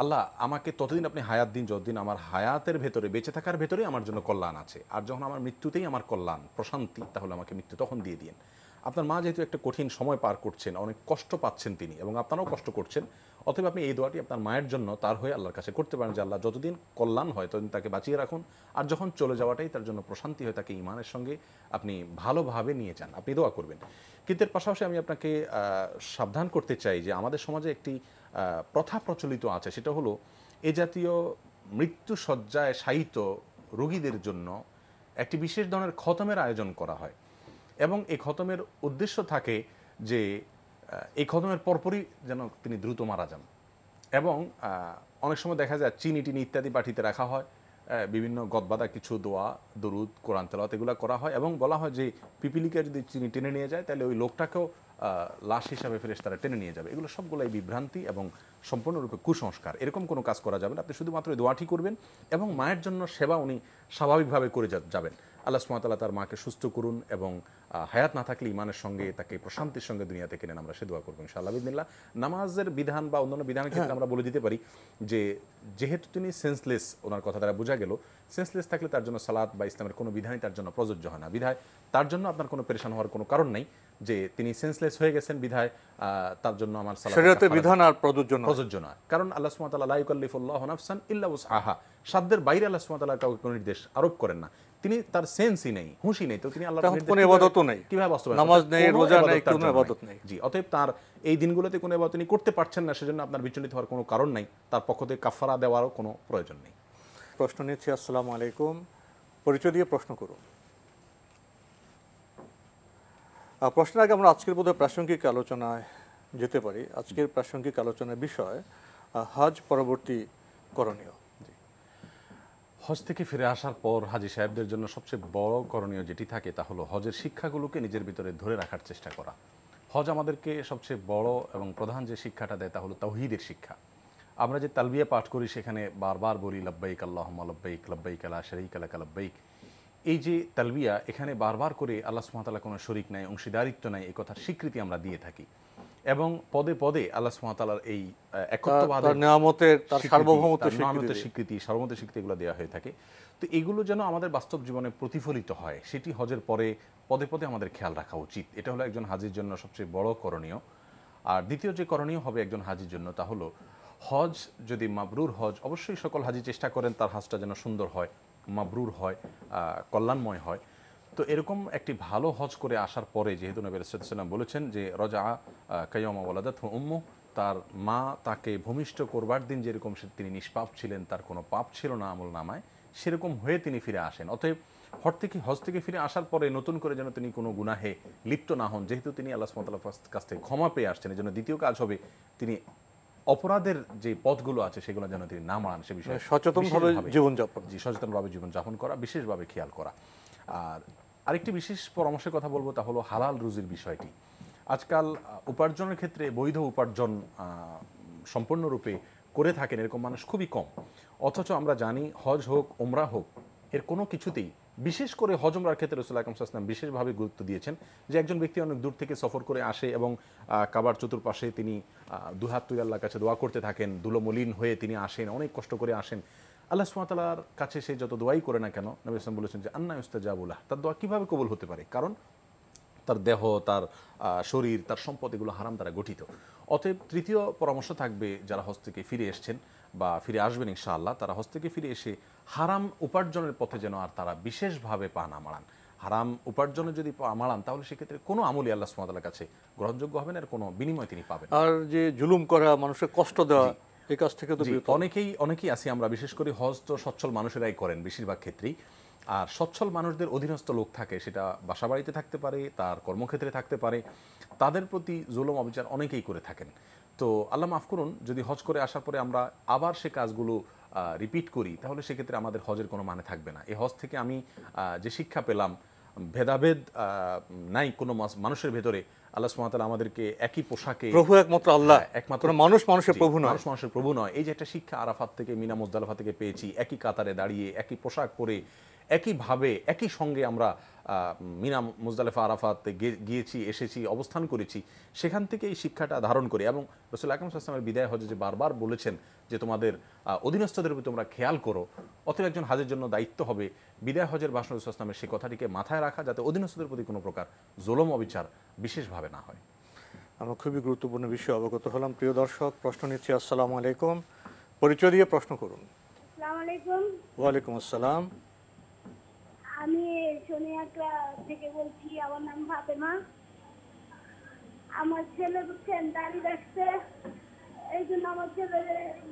আল্লাহ, আমাকে ততদিন আপনি হায়াত দিন যতদিন আমার হায়াতের ভেতরে, বেঁচে থাকার ভেতরেই আমার জন্য কল্যাণ আছে, আর যখন আমার মৃত্যুতেই আমার কল্যাণ প্রশান্তি, তাহলে আমাকে মৃত্যু তখন দিয়ে দিন। আপনার মা যেহেতু একটা কঠিন সময় পার করছেন, অনেক কষ্ট পাচ্ছেন তিনি, এবং আপনারাও কষ্ট করছেন, অতএব আপনি এই দোয়াটি আপনার মায়ের জন্য তার হয়ে আল্লাহর কাছে করতে পারেন যে আল্লাহ যতদিন কল্যাণ হয় ততদিন তাকে বাঁচিয়ে রাখুন, আর যখন চলে যাওয়াটাই তার জন্য প্রশান্তি হয় তাকে ঈমানের সঙ্গে আপনি ভালোভাবে নিয়ে যান, আপনি দোয়া করবেন। কিন্তু এর পাশাপাশি আমি আপনাকে সাবধান করতে চাই যে আমাদের সমাজে একটি প্রথা প্রচলিত আছে, সেটা হলো এ জাতীয় মৃত্যুসজ্জায় শায়িত রোগীদের জন্য একটি বিশেষ ধরনের খতমের আয়োজন করা হয়, এবং এই খতমের উদ্দেশ্য থাকে যে এই খতমের পরপরই যেন তিনি দ্রুত মারা যান। এবং অনেক সময় দেখা যায় চিনি টিনি ইত্যাদি বাটিতে রাখা হয়, বিভিন্ন গদবাদা কিছু দোয়া, দরুদ, কোরআন তেলাওয়াত এগুলো করা হয়, এবং বলা হয় যে পিপিলিকা যদি চিনি টেনে নিয়ে যায় তাহলে ওই লোকটাকেও লাশ হিসাবে ফেরেশতারা টেনে নিয়ে যাবে। এগুলো সবগুলাই বিভ্রান্তি এবং সম্পূর্ণরূপে কুসংস্কার। এরকম কোনো কাজ করা যাবে না। আপনি শুধুমাত্র এই দোয়াটি করবেন এবং মায়ের জন্য সেবা উনি স্বাভাবিকভাবে করে যাবেন। আল্লাহ সুবহানাহু ওয়া তাআলা তার মাকে সুস্থ করুন, এবং হায়াত না থাকলে ঈমানের সঙ্গে তাকে প্রশান্তির সঙ্গে দুনিয়া থেকে নেন, আমরা সে দোয়া করবো ইনশাআল্লাহ বিদিনিল্লাহ। নামাজের বিধান বা অন্যান্য বিধানের ক্ষেত্রে আমরা বলে দিতে পারি যে যেহেতু তিনি সেন্সলেস, ওনার কথা দ্বারা বোঝা গেল সেন্সলেস থাকলে তার জন্য সালাত বা ইসলামের কোনো বিধানই তার জন্য প্রযোজ্য হয় না। বিধায় তার জন্য আপনার কোনো পেরেশান হওয়ার কোনো কারণ নেই যে তিনি সেন্সলেস হয়ে গেছেন বিধায় তার জন্য আমার শরীয়তের বিধান আর প্রযোজ্য নয়। কারণ আল্লাহ সুবহানাহু ওয়া তাআলা লা ইউকাল্লিফুল্লাহু নাফসান ইল্লা উসআহা, সাধ্যের বাইরে আল্লাহ সুবহানাহু ওয়া তাআলা কাউকে কোনো নির্দেশ আরোপ করেন না। তিনি তার সেন্সই নেই, হুঁশই নেই, তো তিনি আল্লাহর কোনো ইবাদতও নেই, কিভাবে বাস্তবায়ন, নামাজ নেই, রোজা নেই, কোনো ইবাদত নেই। জি, অতএব তার এই দিনগুলোতে কোনো ইবাদত তিনি করতে পারছেন না, সেজন্য আপনার বিচলিত হওয়ার কোনো কারণ নাই, তার পক্ষ থেকে কাফারা দেওয়ারও কোনো প্রয়োজন নেই। প্রশ্ন নিচ্ছি। আসসালামু আলাইকুম, পরিচয় দিয়ে প্রশ্ন করুন। প্রশ্নের আগে আমরা আজকের বোধহয় প্রাসঙ্গিক আলোচনায় যেতে পারি। আজকের প্রাসঙ্গিক আলোচনার বিষয় হজ পরবর্তী করণীয়। হজ থেকে ফিরে আসার পর হাজি সাহেবদের জন্য সবচেয়ে বড় করণীয় যেটি থাকে তা হলো হজের শিক্ষাগুলোকে নিজের ভিতরে ধরে রাখার চেষ্টা করা। হজ আমাদেরকে সবচেয়ে বড় এবং প্রধান যে শিক্ষাটা দেয় তা হলো তাওহীদের শিক্ষা। আমরা যে তালবিয়া পাঠ করি সেখানে বারবার বলি লব্বাইক আল্লাহুম্মা লব্বাইক, লব্বাইক লা শারীকা লাকা লব্বাইক। এই যে তালবিয়া, এখানে বারবার করে আল্লাহ সুবহানাহু ওয়া তাআলা কোনো শরীক নাই, অংশীদারিত্ব নাই, এই কথার স্বীকৃতি আমরা দিয়ে থাকি, এবং পদে পদে আল্লাহ সুবহানাহু ওয়া তাআলার এই একত্ববাদের নিয়ামতের, তার সার্বভৌমত্বের স্বীকৃতি, সার্বভৌমত্বের স্বীকৃতি এগুলো দেওয়া হয়ে থাকে। তো এগুলো যেন আমাদের বাস্তব জীবনে প্রতিফলিত হয়, সেটি হজের পরে পদে পদে আমাদের খেয়াল রাখা উচিত। এটা হলো একজন হাজির জন্য সবচেয়ে বড় করণীয়। আর দ্বিতীয় যে করণীয় হবে একজন হাজির জন্য তা হলো হজ যদি মাবরুর হজ, অবশ্যই সকল হাজি চেষ্টা করেন তার হজটা যেন সুন্দর হয়, মাবরুর হয়, কল্যাণময় হয়। তো এরকম একটি ভালো হজ করে আসার পরে, যেহেতু নবী রাসূলুল্লাহ সাল্লাল্লাহু আলাইহি ওয়াসাল্লাম বলেছেন যে রজা কায়ামা ওয়ালাদাতহু উম্মু, তার মা তাকে ভূমিষ্ঠ করবার দিন যেরকম তিনি নিষ্পাপ ছিলেন, তার কোনো পাপ ছিল না আমল নামায়, সেরকম হয়ে তিনি ফিরে আসেন। অতএব হজ থেকে ফিরে আসার পরে নতুন করে যেন তিনি কোনো গুনাহে লিপ্ত না হন, যেহেতু তিনি আল্লাহ সুবহানাহু ওয়া তাআলার কাছ থেকে ক্ষমা পেয়ে আসছেন। এজন্য দ্বিতীয় কাজ হবে তিনি অপরাধের যে পথগুলো আছে সেগুলো যেন তিনি না মারান, সে বিষয়ে সচেতনভাবে জীবনযাপন করা, বিশেষভাবে খেয়াল করা। আর আরেকটি বিশেষ পরামর্শের কথা বলবো তা হলো হালাল রুজির বিষয়টি। আজকাল উপার্জনের ক্ষেত্রে বৈধ উপার্জন সম্পূর্ণরূপে করে থাকেন এরকম মানুষ খুবই কম, অথচ আমরা জানি হজ হোক উমরা হোক এর কোনো কিছুতেই, বিশেষ করে হজ উমরার ক্ষেত্রে রাসূলুল্লাহ সাল্লাল্লাহু আলাইহি ওয়াসাল্লাম বিশেষভাবে গুরুত্ব দিয়েছেন যে একজন ব্যক্তি অনেক দূর থেকে সফর করে আসে এবং কাবার চতুর্পাশে তিনি দুহাত তুলে আল্লাহর কাছে দোয়া করতে থাকেন, ধুলোমলিন হয়ে তিনি আসেন, অনেক কষ্ট করে আসেন। আল্লাহ সুবহানাহু ওয়া তাআলার কাছে সে যত দোয়াই করে না কেন, নবী সাল্লাল্লাহু আলাইহি ওয়াসাল্লাম বলেছেন যে আন্না ইউস্তাজাবু লাহ, তার দোয়া কীভাবে কবুল হতে পারে? কারণ তার দেহ, তার শরীর, তার সম্পদ এগুলো হারাম দ্বারা গঠিত। অতএব তৃতীয় পরামর্শ থাকবে যারা হজ থেকে ফিরে এসছেন বা ফিরে আসবেন ইনশাআল্লাহ, তারা হজ থেকে ফিরে এসে হারাম উপার্জনের পথে যেন আর তারা বিশেষভাবে পা না মারান। হারাম উপার্জনে যদি পা মারান তাহলে সেক্ষেত্রে কোনো আমলই আল্লাহ সুবহানাহু ওয়া তাআলার কাছে গ্রহণযোগ্য হবে না, আর কোনো বিনিময় তিনি পাবেন। আর যে জুলুম করা, মানুষের কষ্ট দেওয়া, এই কাজ থেকে তো অনেকেই আছি আমরা, বিশেষ করে হজ তো সচ্ছল মানুষেরাই করেন বেশিরভাগ ক্ষেত্রেই। আর সচ্ছল মানুষদের অধীনস্থ লোক থাকে, সেটা বাসাবাড়িতে থাকতে পারে, তার কর্মক্ষেত্রে থাকতে পারে, তাদের প্রতি জুলুম অবিচার অনেকেই করে থাকেন। তো আল্লাহ মাফ করুন, যদি হজ করে আসার পরে আমরা আবার সে কাজগুলো রিপিট করি তাহলে সেক্ষেত্রে আমাদের হজের কোনো মানে থাকবে না। এই হজ থেকে আমি যে শিক্ষা পেলাম, ভেদাভেদ নাই কোনো মানুষের ভেতরে, আল্লাহ সুবহানাহু ওয়া তাআলা আমাদেরকে একই পোশাকে, প্রভু একমাত্র আল্লাহ, একমাত্র কোনো মানুষ মানুষের প্রভু নয়, মানুষ মানুষের প্রভু নয়, এই যে একটা শিক্ষা আরাফাত থেকে, মিনা মুজদালিফা থেকে পেয়েছি, একই কাতারে দাঁড়িয়ে একই পোশাক পরে একইভাবে একই সঙ্গে আমরা মিনা মুজদালিফা আরাফাতে গিয়েছি, এসেছি, অবস্থান করেছি, সেখান থেকে এই শিক্ষাটা ধারণ করি। এবং রাসূল আকরাম সাল্লাল্লাহু আলাইহি ওয়াসাল্লামের বিদায় হজে যে বারবার বলেছেন যে তোমাদের অধীনস্থদের উপর তোমরা খেয়াল করো, অতএব একজন হাজের জন্য দায়িত্ব হবে বিদায় হজের ভাষণ রাসূল সাল্লাল্লাহু আলাইহি ওয়াসাল্লামের সেই কথাটিকে মাথায় রাখা, যাতে অধীনস্থদের প্রতি কোনো প্রকার জুলুম অবিচার বিশেষভাবে না হয়। আমরা খুবই গুরুত্বপূর্ণ বিষয়ে অবগত হলাম। প্রিয় দর্শক, প্রশ্ন নিচ্ছি। আসসালামু আলাইকুম, পরিচয় দিয়ে প্রশ্ন করুন। আসসালামু আলাইকুম। ওয়ালাইকুম আসসালাম। আমি সোনিয়াটা থেকে বলছি, আমার নাম ফাতেমা। আমার ছেলে বুঝছেন দাড়ি রাখছে, এই জন্য আমার ছেলে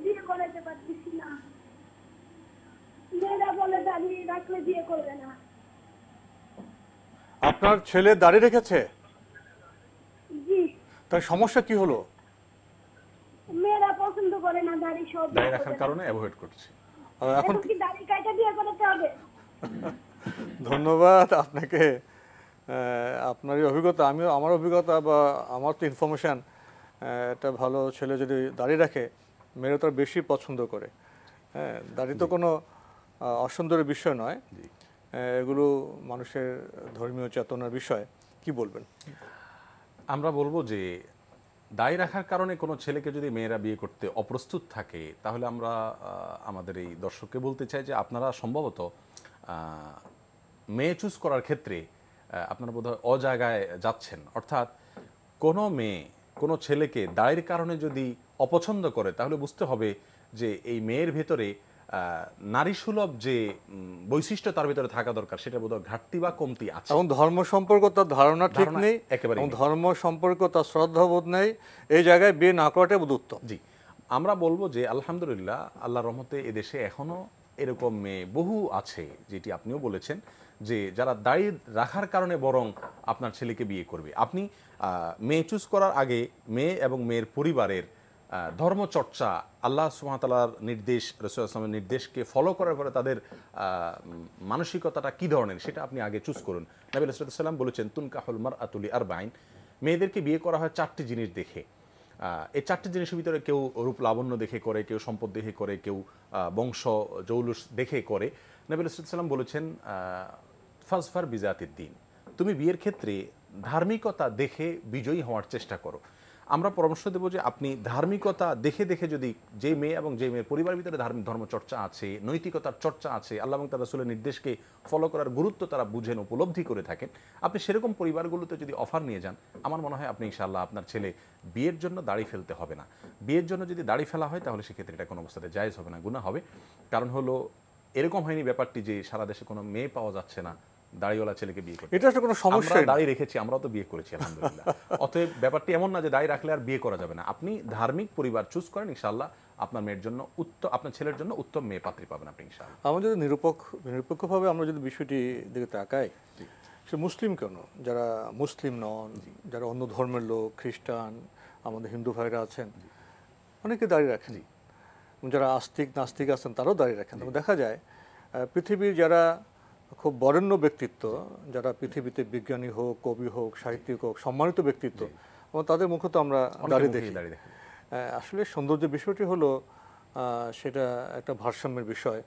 বিয়ে করাতে পারতেছি না। মেয়েরা বলে দাড়ি রাখলে বিয়ে করবে না। আপনার ছেলে দাঁড়িয়ে রেখেছে, জি। তার সমস্যা কি হলো? মেয়েরা পছন্দ করে না দাড়ি, সব দাঁড়িয়ে রাখার কারণে অ্যাভয়েড করছি। এখন কি দাড়ি কাটা বিয়ে করতে হবে? ধন্যবাদ আপনাকে, আপনার এই অভিজ্ঞতা। আমার অভিজ্ঞতা বা আমার তো ইনফরমেশান, একটা ভালো ছেলে যদি দাঁড়িয়ে রাখে, মেয়েরা তার বেশি পছন্দ করে। হ্যাঁ, দাড়ি তো কোনো অসুন্দরের বিষয় নয়, এগুলো মানুষের ধর্মীয় চেতনার বিষয়। কি বলবেন? আমরা বলবো যে দায় রাখার কারণে কোনো ছেলেকে যদি মেয়েরা বিয়ে করতে অপ্রস্তুত থাকে, তাহলে আমরা আমাদের এই দর্শককে বলতে চাই যে আপনারা সম্ভবত মেয়ে চুজ করার ক্ষেত্রে আপনারা বোধহয় অজায়গায় যাচ্ছেন। অর্থাৎ কোনো মেয়ে কোনো ছেলেকে দায়ের কারণে যদি অপছন্দ করে, তাহলে বুঝতে হবে যে এই মেয়ের ভেতরে নারী সুলভ যে বৈশিষ্ট্য তার ভিতরে থাকা দরকার, সেটা বোধহয় ঘাটতি বা কমতি আছে। এবং ধর্ম সম্পর্ক তার ধারণা ঠিক নেই, একেবারে ধর্ম সম্পর্ক তার শ্রদ্ধাবোধ নেই, এই জায়গায় বিয়ে না করাটাই বোধ উত্তম। জি, আমরা বলবো যে আলহামদুলিল্লাহ, আল্লাহর রহমতে এদেশে এখনো এরকম মেয়ে বহু আছে, যেটি আপনিও বলেছেন, যে যারা দাড়ি রাখার কারণে বরং আপনার ছেলেকে বিয়ে করবে। আপনি মেয়ে চুজ করার আগে মেয়ে এবং মেয়ের পরিবারের ধর্মচর্চা, আল্লাহ সুবহানাহু ওয়া তাআলার নির্দেশ, রাসূল সাল্লাল্লাহু আলাইহি ওয়াসাল্লামের নির্দেশকে ফলো করার পরে তাদের মানসিকতাটা কী ধরনের, সেটা আপনি আগে চুজ করুন। নবী সাল্লাল্লাহু আলাইহি ওয়াসাল্লাম বলেছেন, তুনকাহুল মারআতু লিআরবাইন, মেয়েদেরকে বিয়ে করা হয় 4টি জিনিস দেখে। এই 4টি জিনিসের ভিতরে কেউ রূপ লাবণ্য দেখে করে, কেউ সম্পদ দেখে করে, কেউ বংশ জৌলুস দেখে করে। নবী সাল্লাল্লাহু আলাইহি ওয়াসাল্লাম বলেছেন, ফাজফার বিজাতিদ দ্বীন, তুমি বিয়ের ক্ষেত্রে ধার্মিকতা দেখে বিজয়ী হওয়ার চেষ্টা করো। আমরা পরামর্শ দেবো যে আপনি ধার্মিকতা দেখে দেখে, যদি যে মেয়ে এবং যে মেয়ের পরিবারের ভিতরে ধার্মিক ধর্মচর্চা আছে, নৈতিকতার চর্চা আছে, আল্লাহ এবং তার রাসূলের নির্দেশকে ফলো করার গুরুত্ব তারা বুঝেন, উপলব্ধি করে থাকেন, আপনি সেরকম পরিবারগুলোতে যদি অফার নিয়ে যান, আমার মনে হয় আপনি ইনশাআল্লাহ আপনার ছেলে বিয়ের জন্য দাড়ি ফেলতে হবে না। বিয়ের জন্য যদি দাড়ি ফেলা হয়, তাহলে সেক্ষেত্রে এটা কোনো অবস্থাতে জায়েজ হবে না, গুনাহ হবে। কারণ হলো এরকম হয়নি ব্যাপারটি যে সারা দেশে কোনো মেয়ে পাওয়া যাচ্ছে না দাড়িওয়ালা ছেলেকে বিয়ে করতে। এটা আসলে কোনো সমস্যা আমরা দাড়ি রেখেছি, আমরাও তো বিয়ে করেছি আলহামদুলিল্লাহ। অতএব ব্যাপারটি এমন না যে দাড়ি রাখলে আর বিয়ে করা যাবে না। আপনি ধার্মিক পরিবার চুজ করেন, ইনশাআল্লাহ আপনার মেয়ের জন্য আপনার ছেলের জন্য উত্তম মেয়ে পাত্রী পাবেন আপনি ইনশাআল্লাহ। আমরা যদি নিরপেক্ষভাবে আমরা যদি বিষয়টি দিকে তাকাই, সে মুসলিম কেন, যারা মুসলিম নন, যারা অন্য ধর্মের লোক, খ্রিস্টান, আমাদের হিন্দু ভাইরা আছেন, অনেকে দাঁড়িয়ে রাখেন, যারা আস্তিক নাস্তিক আছেন তারাও দাঁড়িয়ে রাখেন। দেখা যায় পৃথিবীর যারা খুব বরেণ্য ব্যক্তিত্ব, যারা পৃথিবীতে বিজ্ঞানী হোক, কবি হোক, সাহিত্যিক হোক, সম্মানিত ব্যক্তিত্ব, এবং তাদের মুখে তো আমরা দাঁড়িয়ে দেখি। আসলে সৌন্দর্যের বিষয়টি হলো সেটা একটা ভারসাম্যের বিষয়,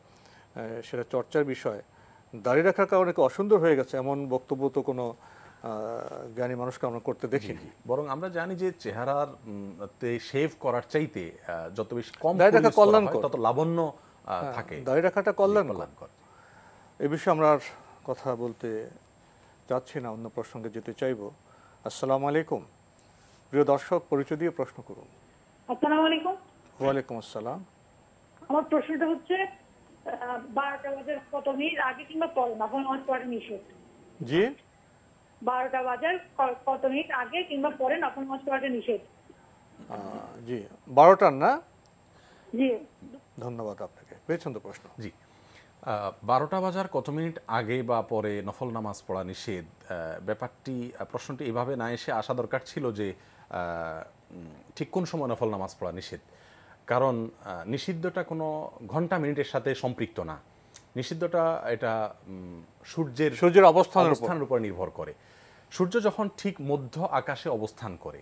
সেটা চর্চার বিষয়। দাঁড়িয়ে রাখার কারণে অসুন্দর হয়ে গেছে এমন বক্তব্য তো কোনো জ্ঞানী মানুষকে আমরা করতে দেখিনি। বরং আমরা জানি যে চেহারার শেভ করার চাইতে যত বেশি কম দাঁড়িয়ে রাখা কল্যাণকর, তত লাবণ্য থাকে। দাঁড়িয়ে রাখাটা কল্যাণকর। এ বিষয়ে আমরা আর কথা বলতে চাচ্ছি না, অন্য প্রসঙ্গে যেতে চাইব। আসসালামু আলাইকুম, প্রিয় দর্শক, পরিচয় দিয়ে প্রশ্ন করুন। আসসালামু আলাইকুম। ওয়ালাইকুম আসসালাম। আমার প্রশ্নটা হচ্ছে 12টা বাজার কত মিনিট আগে কিংবা পরে নফল নামাজ পড়া নিষেধ? জি, 12টা বাজার কত মিনিট আগে কিংবা পরে নফল নামাজ পড়াটা নিষেধ? জি, 12টার না? জি, ধন্যবাদ আপনাকে, পেয়েছেন তো প্রশ্ন। জি, 12টা বাজার কত মিনিট আগে বা পরে নফল নামাজ পড়া নিষেধ, ব্যাপারটি প্রশ্নটি এভাবে না এসে আসা দরকার ছিল যে ঠিক কোন সময় নফল নামাজ পড়া নিষেধ। কারণ নিষিদ্ধটা কোনো ঘন্টা মিনিটের সাথে সম্পৃক্ত না। নিষিদ্ধটা এটা সূর্যের অবস্থানের উপর নির্ভর করে। সূর্য যখন ঠিক মধ্য আকাশে অবস্থান করে,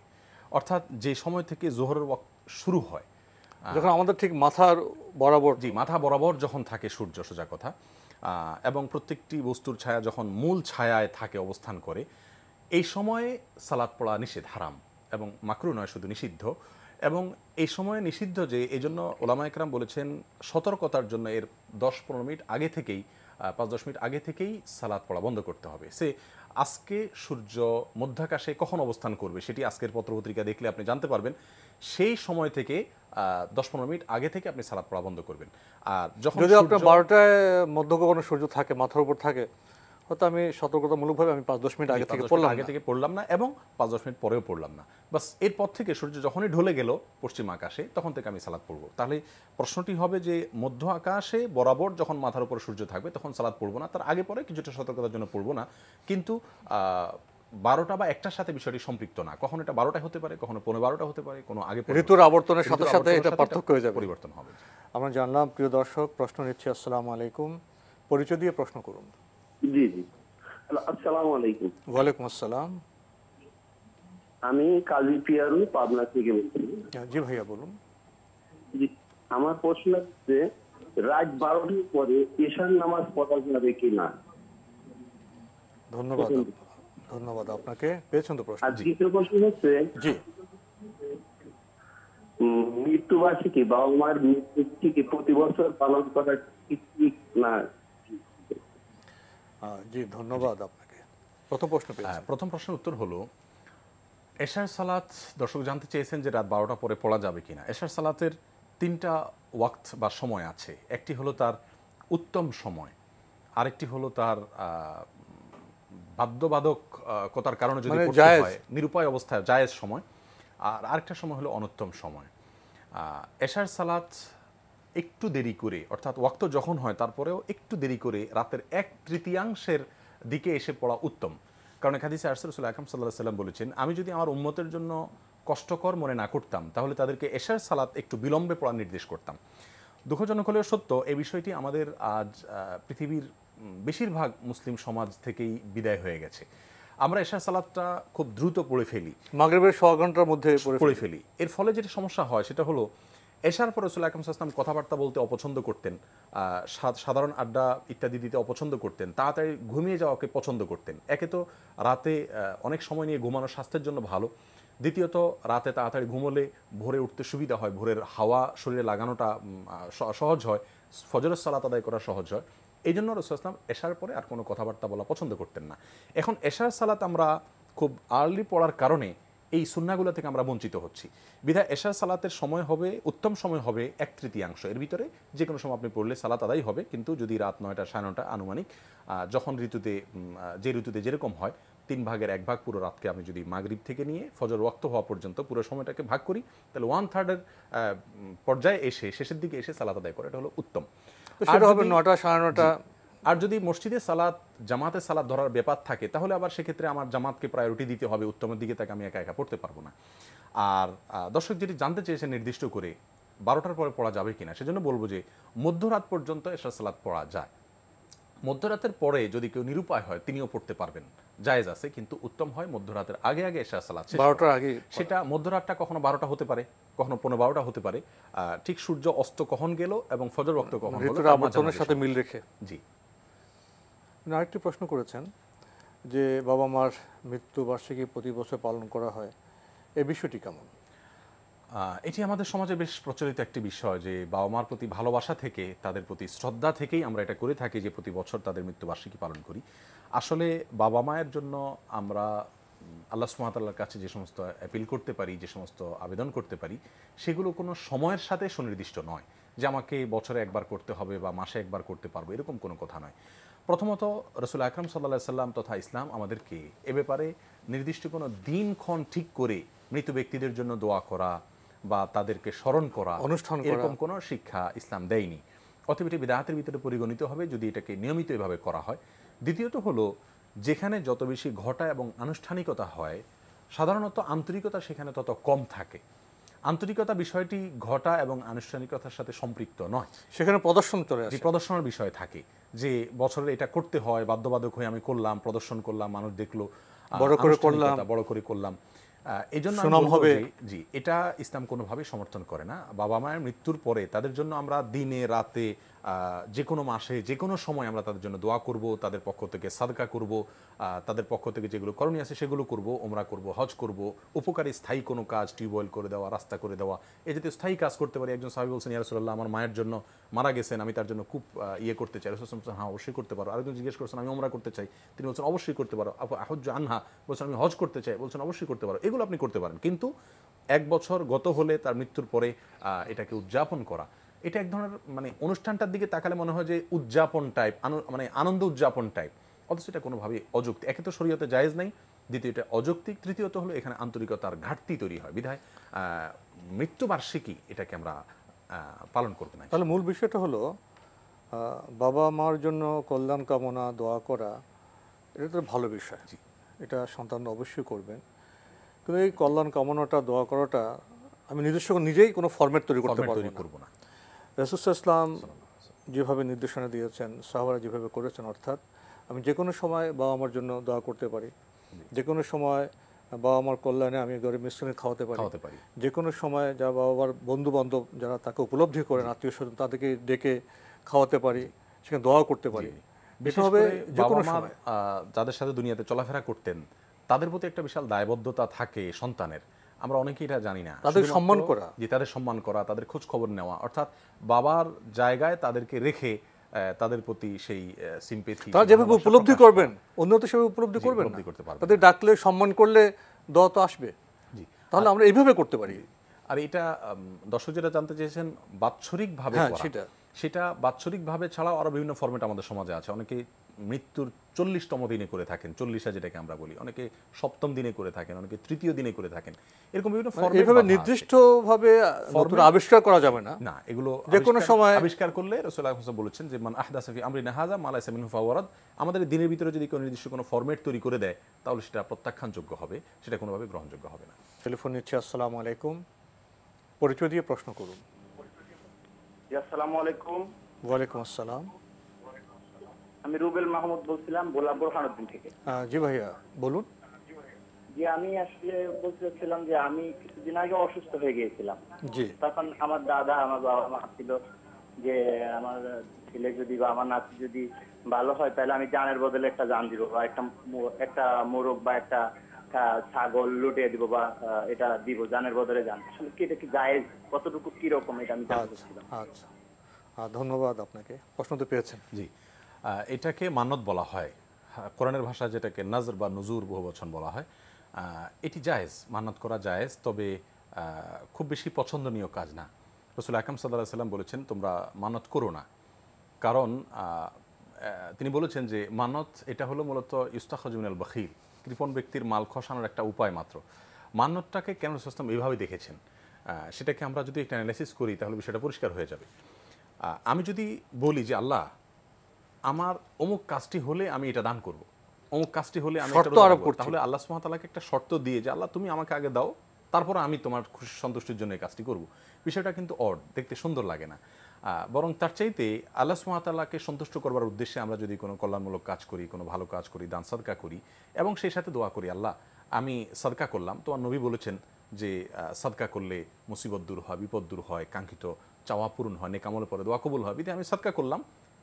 অর্থাৎ যে সময় থেকে জোহরের ওয়াক্ত শুরু হয়, যখন আমাদের ঠিক মাথার বরাবর, জি মাথা বরাবর যখন থাকে সূর্য, সোজা কথা, এবং প্রত্যেকটি বস্তুর ছায়া যখন মূল ছায়ায় থাকে, অবস্থান করে, এই সময়ে সালাত পড়া নিষেধ, হারাম এবং মাকরু নয়, শুধু নিষিদ্ধ। এবং এই সময়ে নিষিদ্ধ যে, এই জন্য ওলামা একরাম বলেছেন সতর্কতার জন্য এর 10-15 মিনিট আগে থেকেই, 5-10 মিনিট আগে থেকেই সালাত পড়া বন্ধ করতে হবে। সে আজকে সূর্য মধ্যাকাশে কখন অবস্থান করবে সেটি আজকের পত্রপত্রিকা দেখলে আপনি জানতে পারবেন। সেই সময় থেকে 10-15 মিনিট আগে থেকে আপনি সালাত পড়া বন্ধ করবেন। আর যখন যদি আপনার 12টায় মধ্যগগনে সূর্য থাকে, মাথার উপর থাকে, হয়তো আমি সতর্কতামূলকভাবে আমি 5-10 মিনিট আগে থেকে পড়লাম না এবং 5-10 মিনিট পরেও পড়লাম না, বাস এরপর থেকে সূর্য যখনই ঢলে গেল পশ্চিম আকাশে, তখন থেকে আমি সালাত পড়বো। তাহলে প্রশ্নটি হবে যে মধ্য আকাশে বরাবর যখন মাথার উপর সূর্য থাকবে তখন সালাত পড়বো না, তার আগে পরে কিছুটা সতর্কতার জন্য পড়বো না। কিন্তু 12টা বা 1টার সাথে বিষয়টি সম্পৃক্ত না, কখনো এটা 12টায় হতে পারে, কখনো 12:15 হতে পারে, কোনো আগে ঋতুর আবর্তনের সাথে সাথে এটা পার্থক্য হয়ে যাবে, পরিবর্তন হবে। আমরা জানলাম। প্রিয় দর্শক, প্রশ্ন নিচ্ছি। আসসালামু আলাইকুম, পরিচয় দিয়ে প্রশ্ন করুন। জি জি, আসসালামু আলাইকুম। ওয়ালাইকুম আসসালাম। আমি কাজী পিয়ারু, পাবনা থেকে বলছি। জি ভাইয়া বলুন। জি, আমার প্রশ্ন হচ্ছে রাত 12টার পরে ঈশান নামাজ পড়া যাবে কিনা? ধন্যবাদ আপনাকে। পেয়েছেন তো প্রশ্ন? আর দ্বিতীয় প্রশ্ন হচ্ছে, জি, মৃত্যুবার্ষিকী, বাবা মার মৃত্যুবার্ষিকী প্রতি বছর পালন করা ঠিক না? জি ধন্যবাদ আপনাকে। প্রথম প্রশ্ন পেয়েছেন। প্রথম প্রশ্নের উত্তর হলো, এশার সালাত, দর্শক জানতে চেয়েছেন যে রাত 12টা পরে পড়া যাবে কিনা। এশার সালাতের 3টা ওয়াক্ত বা সময় আছে। একটি হলো তার উত্তম সময়, আরেকটি হলো তার বাধ্যবাধকতার কারণে যদি পড়তে হয়, নিরুপায় অবস্থায় জায়েজ সময়, আর আরেকটা সময় হলো অনুত্তম সময়। এশার সালাত একটু দেরি করে, অর্থাৎ ওয়াক্ত যখন হয় তারপরেও একটু দেরি করে রাতের 1/3 দিকে এসে পড়া উত্তম। কারণ হাদিসে রাসূল আকরাম সাল্লাল্লাহু আলাইহি ওয়াসাল্লাম বলেছেন, আমি যদি আমার উম্মতের জন্য কষ্টকর মনে না করতাম তাহলে তাদেরকে এশার সালাত একটু বিলম্বে পড়ার নির্দেশ করতাম। দুঃখজনক হলেও সত্য, এই বিষয়টি আমাদের আজ পৃথিবীর বেশিরভাগ মুসলিম সমাজ থেকেই বিদায় হয়ে গেছে। আমরা এশার সালাতটা খুব দ্রুত পড়ে ফেলি, মাগরিবের 1/4 ঘন্টার মধ্যে পড়ে ফেলি। এর ফলে যেটা সমস্যা হয় সেটা হলো, এশার পর রাসূল আকরাম সাল্লাল্লাহু আলাইহি ওয়াসাল্লাম কথাবার্তা বলতে অপছন্দ করতেন, সাধারণ আড্ডা ইত্যাদি দিতে অপছন্দ করতেন, তাড়াতাড়ি ঘুমিয়ে যাওয়াকে পছন্দ করতেন। একে তো রাতে অনেক সময় নিয়ে ঘুমানো স্বাস্থ্যের জন্য ভালো, দ্বিতীয়ত রাতে তাড়াতাড়ি ঘুমোলে ভোরে উঠতে সুবিধা হয়, ভোরের হাওয়া শরীরে লাগানোটা সহজ হয়, ফজরের সালাত আদায় করা সহজ হয়। এই জন্য রাসূল সাল্লাল্লাহু আলাইহি ওয়াসাল্লাম এশার পরে আর কোনো কথাবার্তা বলা পছন্দ করতেন না। এখন এশার সালাত আমরা খুব আর্লি পড়ার কারণে এই সুন্নাহগুলো থেকে আমরা বঞ্চিত হচ্ছি। বিধায় এশার সালাতের সময় হবে, উত্তম সময় হবে 1/3। এর ভিতরে যে কোনো সময় আপনি পড়লে সালাত আদায় হবে। কিন্তু যদি রাত 9টা 9:30 আনুমানিক, যখন যে ঋতুতে যেরকম হয়, 3 ভাগের 1 ভাগ পুরো রাতকে আমি যদি মাগরিব থেকে নিয়ে ফজর ওয়াক্ত হওয়া পর্যন্ত পুরো সময়টাকে ভাগ করি, তাহলে 1/3 পর্যায়ে এসে শেষের দিকে এসে সালাত আদায় করা, এটা হলো উত্তম। সেটা হবে 9টা 9:30। আর যদি মসজিদে সালাত, জামাতে সালাত ধরার ব্যাপার থাকে, তাহলে আবার সেক্ষেত্রে আমার জামাতকে প্রায়োরিটি দিতে হবে, উত্তমের দিকে তাকে আমি একা একা পড়তে পারবো না। আর দর্শক যেটি জানতে চেয়েছেন নির্দিষ্ট করে 12টার পরে পড়া যাবে কিনা, সেজন্য বলবো যে মধ্যরাত পর্যন্ত এশার সালাত পড়া যায়। মধ্যরাতের পরে যদি কেউ নিরুপায় হয় তিনিও পড়তে পারবেন, জায়েজ আছে, কিন্তু উত্তম হয় মধ্যরাতের আগে আগে এশার সালাত, 12টার আগে। সেটা মধ্যরাতটা কখনো 12টা হতে পারে, কখনো 15-12টা হতে পারে, ঠিক সূর্য অস্ত কখন গেল এবং ফজর ওয়াক্ত কখন হলো, ঋতুর আবর্তনের সাথে মিল রেখে। জি। আরেকটি প্রশ্ন করেছেন যে বাবা মার মৃত্যুবার্ষিকী প্রতি বছর পালন করা হয়, এই বিষয়টি কেমন? এটি আমাদের সমাজে বেশ প্রচলিত একটি বিষয় যে বাবা মার প্রতি ভালোবাসা থেকে, তাদের প্রতি শ্রদ্ধা থেকেই আমরা এটা করে থাকি যে প্রতি বছর তাদের মৃত্যুবার্ষিকী পালন করি। আসলে বাবা মায়ের জন্য আমরা আল্লাহ সুবহানাহু ওয়া তাআলার কাছে যে সমস্ত অ্যাপিল করতে পারি, যে সমস্ত আবেদন করতে পারি, সেগুলো কোনো সময়ের সাথে সুনির্দিষ্ট নয় যে আমাকে বছরে একবার করতে হবে বা মাসে একবার করতে পারবো, এরকম কোনো কথা নয়। প্রথমত রাসূল আকরাম সাল্লাল্লাহু আলাইহি ওয়াসাল্লাম তথা ইসলাম আমাদেরকে এ ব্যাপারে নির্দিষ্ট কোনো দিনক্ষণ ঠিক করে মৃত ব্যক্তিদের জন্য দোয়া করা বা তাদেরকে স্মরণ করা, অনুষ্ঠান করা, এরকম কোনো শিক্ষা ইসলাম দেয়নি। অতএব এটি বিদআতের ভিতরে পরিগণিত হবে যদি এটাকে নিয়মিত এভাবে করা হয়। দ্বিতীয়ত হলো, যেখানে যত বেশি ঘটা এবং আনুষ্ঠানিকতা হয়, সাধারণত আন্তরিকতা সেখানে তত কম থাকে। আন্তরিকতা বিষয়টি ঘটা এবং আনুষ্ঠানিকতার সাথে সম্পৃক্ত নয়, সেখানে প্রদর্শন চলে আসে, প্রদর্শনের বিষয় থাকে যে বছরে এটা করতে হয়, বাধ্যবাধক হয়ে আমি করলাম, প্রদর্শন করলাম, মানুষ দেখলো, বড় করে করলাম, এই জন্য জি এটা ইসলাম কোনোভাবেই সমর্থন করে না। বাবা মায়ের মৃত্যুর পরে তাদের জন্য আমরা দিনে রাতে যে কোনো মাসে যে কোনো সময় আমরা তাদের জন্য দোয়া করব, তাদের পক্ষ থেকে সাদকা করব, তাদের পক্ষ থেকে যেগুলো করণীয় আছে সেগুলো করব, ওমরা করব, হজ করব, উপকারী স্থায়ী কোনো কাজ, টিউবওয়েল করে দেওয়া, রাস্তা করে দেওয়া, এই জাতীয় স্থায়ী কাজ করতে পারি। একজন সাহাবী বলছেন, ইয়া রাসূলুল্লাহ, আমার মায়ের জন্য মারা গেছেন, আমি তার জন্য খুব করতে চাই। রাসূল বলছেন, হ্যাঁ অবশ্যই করতে পারো। আরেকজন জিজ্ঞেস করছেন, আমি ওমরা করতে চাই, তিনি বলছেন অবশ্যই করতে পারো। আহজ্জু আনহা বলছেন, আমি হজ করতে চাই, বলছেন অবশ্যই করতে পারো। এগুলো আপনি করতে পারেন, কিন্তু 1 বছর গত হলে তার মৃত্যুর পরে এটাকে উদযাপন করা, এটা এক ধরনের মানে অনুষ্ঠানটার দিকে তাকালে মনে হয় যে উদযাপন টাইপ, মানে আনন্দ উদযাপন টাইপ, অথচ এটা কোনোভাবেই অযৌক্তিক। একে তো শরীয়তে জায়েজ নাই, দ্বিতীয়ত অযৌক্তিক, তৃতীয়ত হলো এখানে আন্তরিকতার ঘাটতি তৈরি হয়। বিধায় মৃত্যুবার্ষিকী এটাকে আমরা পালন করব না। তাহলে মূল বিষয়টা হলো বাবা মার জন্য কল্যাণ কামনা, দোয়া করা, এটা তো ভালো বিষয়, এটা সন্তান অবশ্যই করবেন, কিন্তু এই কল্যাণ কামনাটা, দোয়া করাটা আমি নিজেই কোনো ফরম্যাট তৈরি করতে পারবো না। রাসূল সাল্লাল্লাহু আলাইহি ওয়াসাল্লাম যেভাবে নির্দেশনা দিয়েছেন, সাহাবারা যেভাবে করেছেন, অর্থাৎ আমি যে কোনো সময় বাবা মার জন্য দোয়া করতে পারি, যে কোনো সময় বাবা মার কল্যাণে আমি গরিব মিসকিনকে খাওয়াতে পারি, যে কোনো সময় যা বাবা মার বন্ধু বান্ধব যারা তাকে উপলব্ধি করেন, আত্মীয় স্বজন, তাদেরকে ডেকে খাওয়াতে পারি, সেখানে দোয়া করতে পারি। বিশেষ করে বাবা মা যাদের সাথে দুনিয়াতে চলাফেরা করতেন তাদের প্রতি একটা বিশাল দায়বদ্ধতা থাকে সন্তানের, আমরা অনেকেই এটা জানি না। তাদের সম্মান করা, তাদের সম্মান করা, তাদের খোঁজ খবর নেওয়া, অর্থাৎ বাবার জায়গায় তাদেরকে রেখে তাদের প্রতি সেই সিম্প্যাথি, তারা যেভাবে উপলব্ধি করবেন অন্য তো সেভাবে উপলব্ধি করবেন না, তাদের ডাকলে সম্মান করলে দোয়া তো আসবে। তাহলে আমরা এইভাবে করতে পারি। আর এটা দর্শক যেটা জানতে চেয়েছেন বাৎসরিকভাবে, সেটা বাৎসরিকভাবে ছাড়াও আরো বিভিন্ন ফরম্যাট আমাদের সমাজে আছে। অনেকে মৃত্যুর 40তম দিনে করে থাকেন, 40 যেটাকে আমরা বলি, অনেকে 7ম দিনে করে থাকেন, অনেকে 3য় দিনে করে থাকেন। এরকম বিভিন্ন ফরম্যাট, এইভাবে নির্দিষ্টভাবে আবিষ্কার করা যাবে না, না এগুলো যে কোনো সময় আবিষ্কার করলে রাসূলুল্লাহ সাল্লাল্লাহু আলাইহি ওয়াসাল্লাম বলেছেন যে মান আহদাসা ফি আমরিনা হাযা মা লাইসা মিনহু ফাওয়ারাদ। আমাদের দিনের ভিতরে যদি কোনো নির্দিষ্ট কোনো ফরম্যাট তৈরি করে দেয় তাহলে সেটা প্রত্যাখ্যানযোগ্য হবে, সেটা কোনোভাবে গ্রহণযোগ্য হবে না। টেলিফোন নিচ্ছে। আসসালামু আলাইকুম, পরিচয় দিয়ে প্রশ্ন করুন। আসসালামু আলাইকুম। ওয়ালাইকুম আসসালাম। আমি রুবেল মাহমুদ বলছিলাম গোলাপ বোরহানুদ্দিন থেকে। জি ভাইয়া বলুন। জি আমি আসলে বলতেছিলাম যে আমি কিছুদিন আগে অসুস্থ হয়ে গিয়েছিলাম। জি। তখন আমার দাদা, আমার বাবা মা ছিল যে আমার ছেলে যদি বা আমার নাতি যদি ভালো হয় তাহলে আমি জানের বদলে একটা জান দিব, বা একটা মোরগ বা একটা ছাগল লুটিয়ে দিব, বা এটা দিব জানের বদলে জান। আসলে কি এটা কি জায়েজ, কতটুকু কি রকম এটা আমি জানতে চাচ্ছিলাম। আচ্ছা, ধন্যবাদ আপনাকে, প্রশ্ন তো পেয়েছেন। জি, এটাকে মানত বলা হয়, কোরআনের ভাষায় যেটাকে নজর বা নুজুর বহুবচন বলা হয়। এটি জায়েজ, মানত করা জায়েজ, তবে খুব বেশি পছন্দনীয় কাজ না। রাসূল আকরাম সাল্লাল্লাহু আলাইহি ওয়াসাল্লাম বলেছেন তোমরা মানত করো না, কারণ তিনি বলেছেন যে মানত এটা হলো মূলত ইস্তাখরাজু মিনাল বাখিল, কৃপণ ব্যক্তির মাল খসানোর একটা উপায় মাত্র। মানতটাকে কেন রাসূল সাল্লাল্লাহু এইভাবে দেখেছেন, সেটাকে আমরা যদি একটা অ্যানালাইসিস করি তাহলে বিষয়টা পরিষ্কার হয়ে যাবে। আমি যদি বলি যে আল্লাহ আমার অমুক কাজটি হলে আমি এটা দান করব, অমুক কাজটি হলে আমি শর্ত আরোপ করব, তাহলে আল্লাহ সুবহানাহু ওয়া তাআলাকে একটা শর্ত দিয়ে যে আল্লাহ তুমি আমাকে আগে দাও, তারপর আমি তোমার খুশি সন্তুষ্টির জন্য এই কাজটি করব, বিষয়টা কিন্তু অড, দেখতে সুন্দর লাগে না। বরং তার চাইতে আল্লাহ সুবহানাহু ওয়া তাআলাকে সন্তুষ্ট করবার উদ্দেশ্যে আমরা যদি কোনো কল্যাণমূলক কাজ করি, কোনো ভালো কাজ করি, দান সাদকা করি, এবং সেই সাথে দোয়া করি আল্লাহ আমি সাদকা করলাম, তোমার নবী বলেছেন যে সাদকা করলে মুসিবত দূর হয়, বিপদ দূর হয়, কাঙ্ক্ষিত চাওয়া পূরণ হয়, নেক আমলের পরে দোয়া কবুল হয়। বিধায় আমি সাদকা করলাম,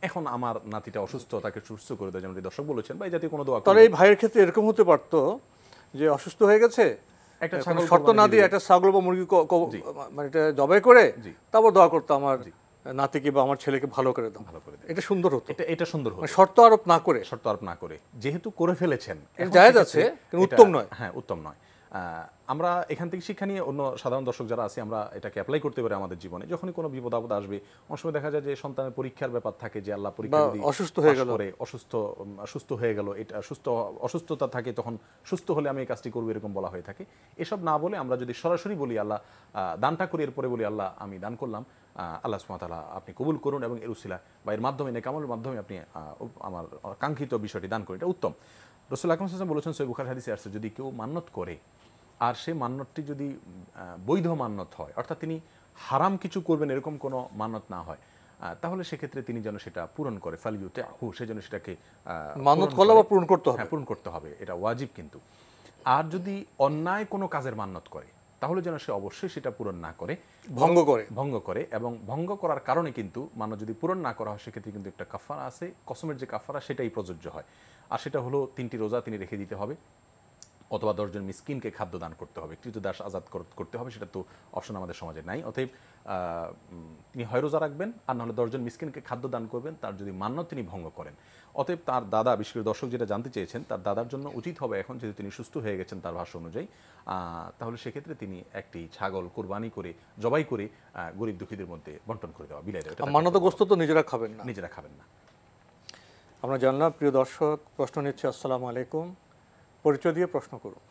এখন আমার নাতিটা অসুস্থ, তাকে সুস্থ করে দেয়, যেমন দর্শক বলেছেন, বা এই জাতীয় কোনো দোয়া। তাহলে এই ভাইয়ের ক্ষেত্রে এরকম হতে পারতো যে অসুস্থ হয়ে গেছে, একটা শর্ত না দিয়ে একটা ছাগল বা মুরগি মানে এটা জবাই করে তারপর দোয়া করতো আমার নাতিকে বা আমার ছেলেকে ভালো করে দাও, এটা সুন্দর হতো। এটা সুন্দর হতো, শর্ত আরোপ না করে, যেহেতু করে ফেলেছেন এটা জায়েজ আছে, কিন্তু উত্তম নয়। হ্যাঁ, উত্তম নয়। আমরা এখান থেকে শিক্ষা নিয়ে অন্য সাধারণ দর্শক যারা আছে আমরা এটাকে অ্যাপ্লাই করতে পারি আমাদের জীবনে। যখনই কোনো বিপদ আপদ আসবে, অনেক সময় দেখা যায় যে সন্তানের পরীক্ষার ব্যাপার থাকে, যে আল্লাহ পরীক্ষা যদি অসুস্থ হয়ে গেল, সুস্থ হয়ে গেল, এটা অসুস্থতা থাকে, তখন সুস্থ হলে আমি এই কাজটি করবো, এরকম বলা হয়ে থাকে। এসব না বলে আমরা যদি সরাসরি বলি আল্লাহ দানটা করি, এরপরে বলি আল্লাহ আমি দান করলাম, আল্লাহ সুবহানাহু ওয়া তাআলা আপনি কবুল করুন, এবং এর উসিলা বা এর মাধ্যমে নেক আমলের মাধ্যমে আপনি আমার কাঙ্ক্ষিত বিষয়টি দান করুন, এটা উত্তম। রাসূল আকরাম সাল্লাল্লাহু আলাইহি ওয়াসাল্লাম বলেছেন সহিহ বুখারীর হাদিসে আসছে, যদি কেউ মান্নত করে আর সে মান্যতটি যদি বৈধ মান্যত হয়, অর্থাৎ তিনি হারাম কিছু করবেন এরকম কোনো মান্যত না হয়, তাহলে সেক্ষেত্রে তিনি যেন সেটা পূরণ করে, ফালিউতিহু, সে যেন সেটাকে মান্যত করলে আবার পূরণ করতে হবে। হ্যাঁ, পূরণ করতে হবে, এটা ওয়াজিব। কিন্তু আর যদি অন্যায় কোনো কাজের মান্যত করে তাহলে যেন সে অবশ্যই সেটা পূরণ না করে, ভঙ্গ করে, এবং ভঙ্গ করার কারণে কিন্তু মান্যত যদি পূরণ না করা হয় সেক্ষেত্রে কিন্তু একটা কাফারা আছে, কসমের যে কাফারা সেটাই প্রযোজ্য হয়। আর সেটা হলো 3টি রোজা তিনি রেখে দিতে হবে, অথবা 10 জন মিসকিনকে খাদ্য দান করতে হবে, কৃতদাস আজাদ করতে হবে, সেটা তো অপশন আমাদের সমাজে নাই। অতএব তিনি হয় রোজা রাখবেন, আর নাহলে 10 জন মিসকিনকে খাদ্য দান করবেন, তার যদি মান্য তিনি ভঙ্গ করেন। অতএব তার দাদা, বিশেষ করে দর্শক যেটা জানতে চেয়েছেন, তার দাদার জন্য উচিত হবে এখন, যেহেতু তিনি সুস্থ হয়ে গেছেন তার ভাষ্য অনুযায়ী, তাহলে সেক্ষেত্রে তিনি একটি ছাগল কোরবানি করে, জবাই করে গরিব দুঃখীদের মধ্যে বন্টন করে দেওয়া, বিলাই দেওয়া। মান্যত গোশত তো নিজেরা খাবেন না, নিজেরা খাবেন না। আমরা জানলাম। প্রিয় দর্শক, প্রশ্ন নিচ্ছে। আসসালামু আলাইকুম, পরিচয় দিয়ে প্রশ্ন করুন।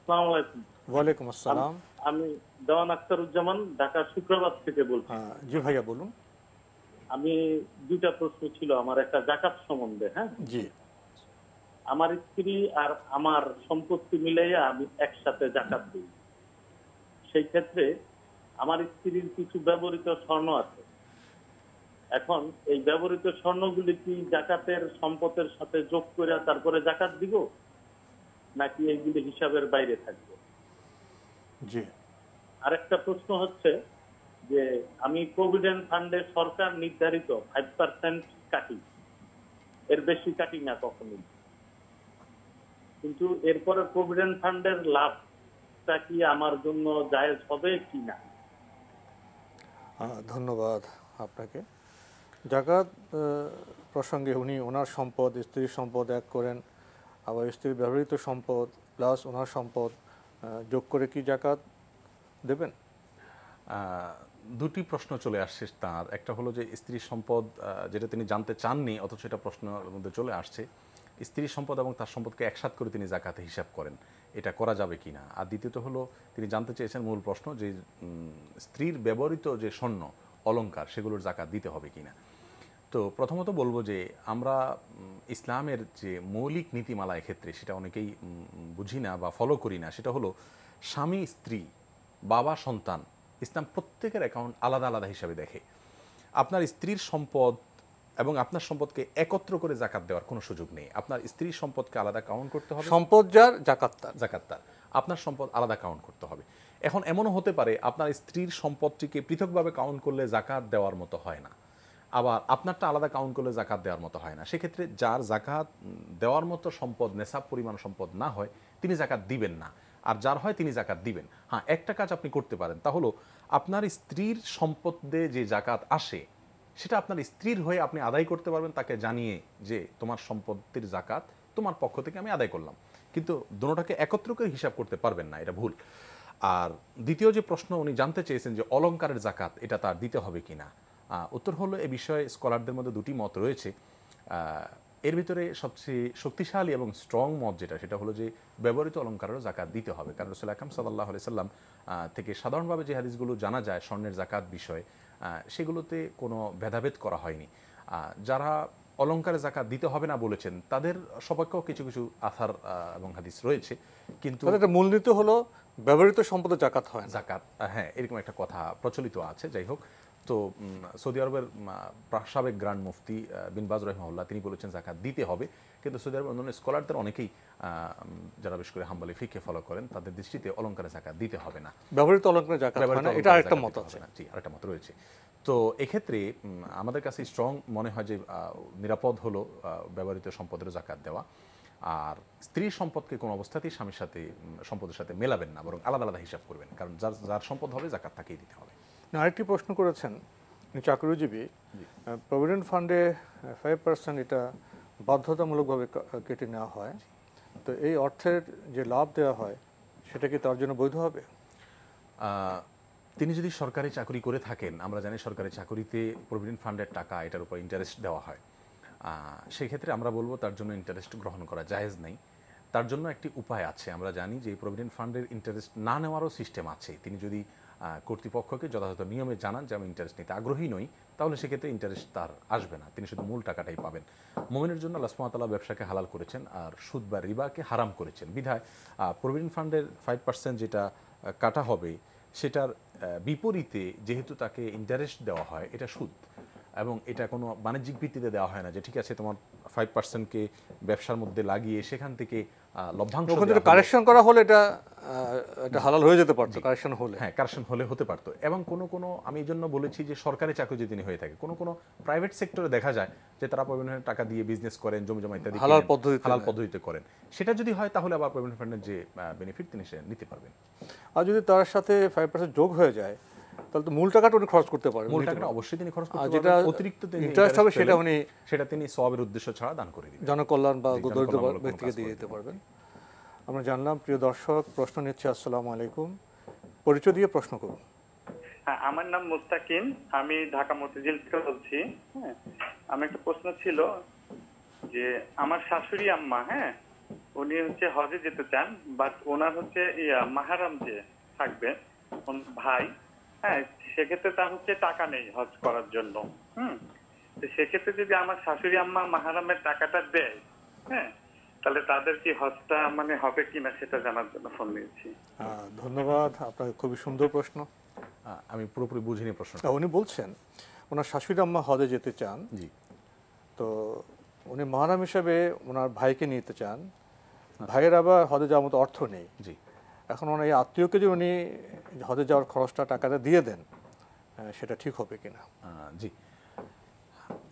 আসসালামু আলাইকুম। ওয়ালাইকুম আসসালাম। আমি দেওয়ান আখতারুজ্জামান, ঢাকা শুক্রবার থেকে বলছি। জি ভাইয়া বলুন। আমি দুইটা প্রশ্ন ছিল আমার, একটা জাকাত সম্বন্ধে। হ্যাঁ জি। আমার স্ত্রী আর আমার সম্পত্তি মিলাইয়া আমি একসাথে জাকাত দিই। সেই ক্ষেত্রে আমার স্ত্রীর কিছু ব্যবহৃত স্বর্ণ আছে। এখন এই ব্যবহৃত স্বর্ণগুলি কি জাকাতের সম্পদের সাথে যোগ করে তারপরে জাকাত দিব, নাকি এইগুলি হিসাবের বাইরে থাকবে? জি। আরেকটা প্রশ্ন হচ্ছে যে আমি প্রভিডেন্ট ফান্ডে সরকার নির্ধারিত 5% কাটি, এর বেশি কাটি না কখনোই, কিন্তু এরপরে প্রভিডেন্ট ফান্ডের লাভটা কি আমার জন্য জায়েজ হবে কি না? ধন্যবাদ আপনাকে। জাকাত প্রসঙ্গে উনি ওনার সম্পদ, স্ত্রীর সম্পদ এক করেন, আবার স্ত্রীর ব্যবহৃত সম্পদ প্লাস ওনার সম্পদ যোগ করে কি জাকাত দেবেন? দুটি প্রশ্ন চলে আসছে তার। একটা হলো যে স্ত্রীর সম্পদ, যেটা তিনি জানতে চাননি অথচ সেটা প্রশ্নের মধ্যে চলে আসছে, স্ত্রীর সম্পদ এবং তার সম্পদকে একসাথ করে তিনি জাকাতে হিসাব করেন, এটা করা যাবে কিনা। আর দ্বিতীয়ত হলো তিনি জানতে চেয়েছেন মূল প্রশ্ন, যে স্ত্রীর ব্যবহৃত যে স্বর্ণ অলংকার সেগুলোর জাকাত দিতে হবে কিনা। তো প্রথমত বলবো যে আমরা ইসলামের যে মৌলিক নীতিমালা ক্ষেত্রে সেটা অনেকেই বুঝি না বা ফলো করি না। সেটা হলো স্বামী, স্ত্রী, বাবা, সন্তান, ইসলাম প্রত্যেকের অ্যাকাউন্ট আলাদা আলাদা হিসাবে দেখে। আপনার স্ত্রীর সম্পদ এবং আপনার সম্পদকে একত্র করে জাকাত দেওয়ার কোনো সুযোগ নেই। আপনার স্ত্রীর সম্পদকে আলাদা কাউন্ট করতে হবে, সম্পদ যার জাকাত তার, আপনার সম্পদ আলাদা কাউন্ট করতে হবে। এখন এমনও হতে পারে আপনার স্ত্রীর সম্পদটিকে পৃথকভাবে কাউন্ট করলে জাকাত দেওয়ার মতো হয় না, আবার আপনারটা আলাদা কাউন্ট করলে জাকাত দেওয়ার মতো হয় না। সেক্ষেত্রে যার জাকাত দেওয়ার মতো সম্পদ, নেশাব পরিমাণ সম্পদ না হয়, তিনি জাকাত দিবেন না, আর যার হয় তিনি জাকাত দিবেন। হ্যাঁ, একটা কাজ আপনি করতে পারেন, তা হলো আপনার স্ত্রীর সম্পদে যে জাকাত আসে সেটা আপনার স্ত্রীর হয়ে আপনি আদায় করতে পারবেন, তাকে জানিয়ে যে তোমার সম্পত্তির জাকাত তোমার পক্ষ থেকে আমি আদায় করলাম, কিন্তু দুটোটাকে একত্র করে হিসাব করতে পারবেন না, এটা ভুল। আর দ্বিতীয় যে প্রশ্ন উনি জানতে চেয়েছেন যে অলংকারের জাকাত এটা তার দিতে হবে কিনা, উত্তর হলো এ বিষয়ে স্কলারদের মধ্যে দুটি মত রয়েছে। এর ভিতরে সবচেয়ে শক্তিশালী এবং স্ট্রং মত যেটা, সেটা হলো যে ব্যবহৃত অলংকারেরও জাকাত দিতে হবে। কারণ রাসূল আকরাম সাল্লাল্লাহু আলাইহি সাল্লাম থেকে সাধারণভাবে যে হাদিসগুলো জানা যায় স্বর্ণের জাকাত বিষয়ে, সেগুলোতে কোনো ভেদাভেদ করা হয়নি। যারা অলংকারে জাকাত দিতে হবে না বলেছেন তাদের সপক্ষেও কিছু কিছু আথার এবং হাদিস রয়েছে, কিন্তু মূলনীতি হলো ব্যবহৃত সম্পদের জাকাত হয় জাকাত, হ্যাঁ, এরকম একটা কথা প্রচলিত আছে। যাই হোক, তো সৌদি আরবের সাবেক গ্র্যান্ড মুফতি বিন বাজ রাহিমাহুল্লাহ তিনি বলেছেন জাকাত দিতে হবে, কিন্তু সৌদি আরবের অন্যান্য স্কলারদের অনেকেই যারা বিশেষ করে হাম্বলি ফিকহে ফলো করেন তাদের দৃষ্টিতে অলংকারে জাকাত দিতে হবে না, ব্যবহৃত অলংকারে জাকাত হয় না, এটা আরেকটা মত আছে। জি, আরেকটা মত রয়েছে। তো এক্ষেত্রে আমাদের কাছে স্ট্রং মনে হয় যে নিরাপদ হলো ব্যবহৃত সম্পদের জাকাত দেওয়া, আর স্ত্রীর সম্পদকে কোনো অবস্থাতেই স্বামীর সাথে সম্পদের সাথে মেলাবেন না, বরং আলাদা আলাদা হিসাব করবেন, কারণ যার সম্পদ হবে জাকাত তাকেই দিতে হবে। আরেকটি প্রশ্ন করেছেন চাকরিজীবী, প্রভিডেন্ট ফান্ডে 5% এটা বাধ্যতামূলকভাবে কেটে নেওয়া হয়, তো এই অর্থের যে লাভ দেওয়া হয় সেটা কি তার জন্য বৈধ হবে? তিনি যদি সরকারি চাকরি করে থাকেন, আমরা জানি সরকারি চাকরিতে প্রভিডেন্ট ফান্ডের টাকা এটার উপর ইন্টারেস্ট দেওয়া হয়, সেক্ষেত্রে আমরা বলবো তার জন্য ইন্টারেস্ট গ্রহণ করা জায়েজ নেই। তার জন্য একটি উপায় আছে, আমরা জানি যে প্রভিডেন্ট ফান্ডের ইন্টারেস্ট না নেওয়ারও সিস্টেম আছে। তিনি যদি কর্তৃপক্ষকে যথাযথ নিয়মে জানান যে আমি ইন্টারেস্ট নিতে আগ্রহী নই, তাহলে সেক্ষেত্রে ইন্টারেস্ট তার আসবে না, তিনি শুধু মূল টাকাটাই পাবেন। মুমিনের জন্য আল্লাহ সুবহানাহু ওয়া তাআলা ব্যবসাকে হালাল করেছেন আর সুদ বা রিবাকে হারাম করেছেন। বিধায় প্রভিডেন্ট ফান্ডের 5% যেটা কাটা হবে সেটার বিপরীতে যেহেতু তাকে ইন্টারেস্ট দেওয়া হয়, এটা সুদ, এবং এটা কোনো বাণিজ্যিক ভিত্তিতে দেওয়া হয় না যে ঠিক আছে তোমার 5%কে ব্যবসার মধ্যে লাগিয়ে সেখান থেকে লভ্যাংশ কারেকশন করা হলে এটা হালাল হয়ে যেতে পারতো, কারেকশন হলে। হ্যাঁ, কারেকশন হলে হতে পারতো। এবং কোনো আমি এই জন্য বলেছি যে সরকারি চাকরি যদি হয়ে থাকে, কোনো প্রাইভেট সেক্টরে দেখা যায় যে তারা প্রভিডেন্ট টাকা দিয়ে বিজনেস করেন, জমি জমা ইত্যাদি হালাল পদ্ধতিতে করেন, সেটা যদি হয় তাহলে আবার প্রভিডেন্ট ফান্ডের যে বেনিফিট তিনি সে নিতে পারবেন। আর যদি তার সাথে 5% যোগ হয়ে যায় তাহলে তো মূল টাকাটা উনি খরচ করতে পারবেন। মূল টাকাটা অবশ্যই তিনি খরচ করতে পারবেন, যেটা অতিরিক্ত ইন্টারেস্ট হবে সেটা তিনি সওয়াবের উদ্দেশ্য ছাড়া দান করে দিবেন, জনকল্যাণ বা দরিদ্র ব্যক্তিকে দিয়ে দিতে পারবেন। আমরা জানলাম। প্রিয় দর্শক, প্রশ্ন নিচ্ছে। আসসালামু আলাইকুম, পরিচয় দিয়ে প্রশ্ন করুন। হ্যাঁ, আমার নাম মুস্তাকিম, আমি ঢাকা মতিঝিল থেকে বলছি। হ্যাঁ, আমার একটা প্রশ্ন ছিল যে আমার শাশুড়ি আম্মা, হ্যাঁ, উনি হচ্ছে হজে যেতে চান, বাট ওনার হচ্ছে মাহারাম যে থাকবে ভাই, হ্যাঁ, সেক্ষেত্রে তার হচ্ছে টাকা নেই হজ করার জন্য। তো সেক্ষেত্রে যদি আমার শাশুড়ি আম্মা মাহারামের টাকাটা দেয়, হ্যাঁ, তাহলে তাদের কি হজটা হবে কিনা সেটা জানার জন্য ফোন নিয়েছি। ধন্যবাদ, আপনার খুবই সুন্দর প্রশ্ন। আমি পুরোপুরি বুঝিনি প্রশ্নটা। উনি বলছেন ওনার শাশুড়ি আম্মা হজে যেতে চান, জি, তো উনি মাহারাম হিসেবে ওনার ভাইকে নিতে চান, ভাইয়ের আবার হজে যাওয়ার মতো অর্থ নেই। জি, এখন ওনার এই আত্মীয়কে যে উনি হজে যাওয়ার খরচটা টাকাটা দিয়ে দেন, সেটা ঠিক হবে কিনা? জি,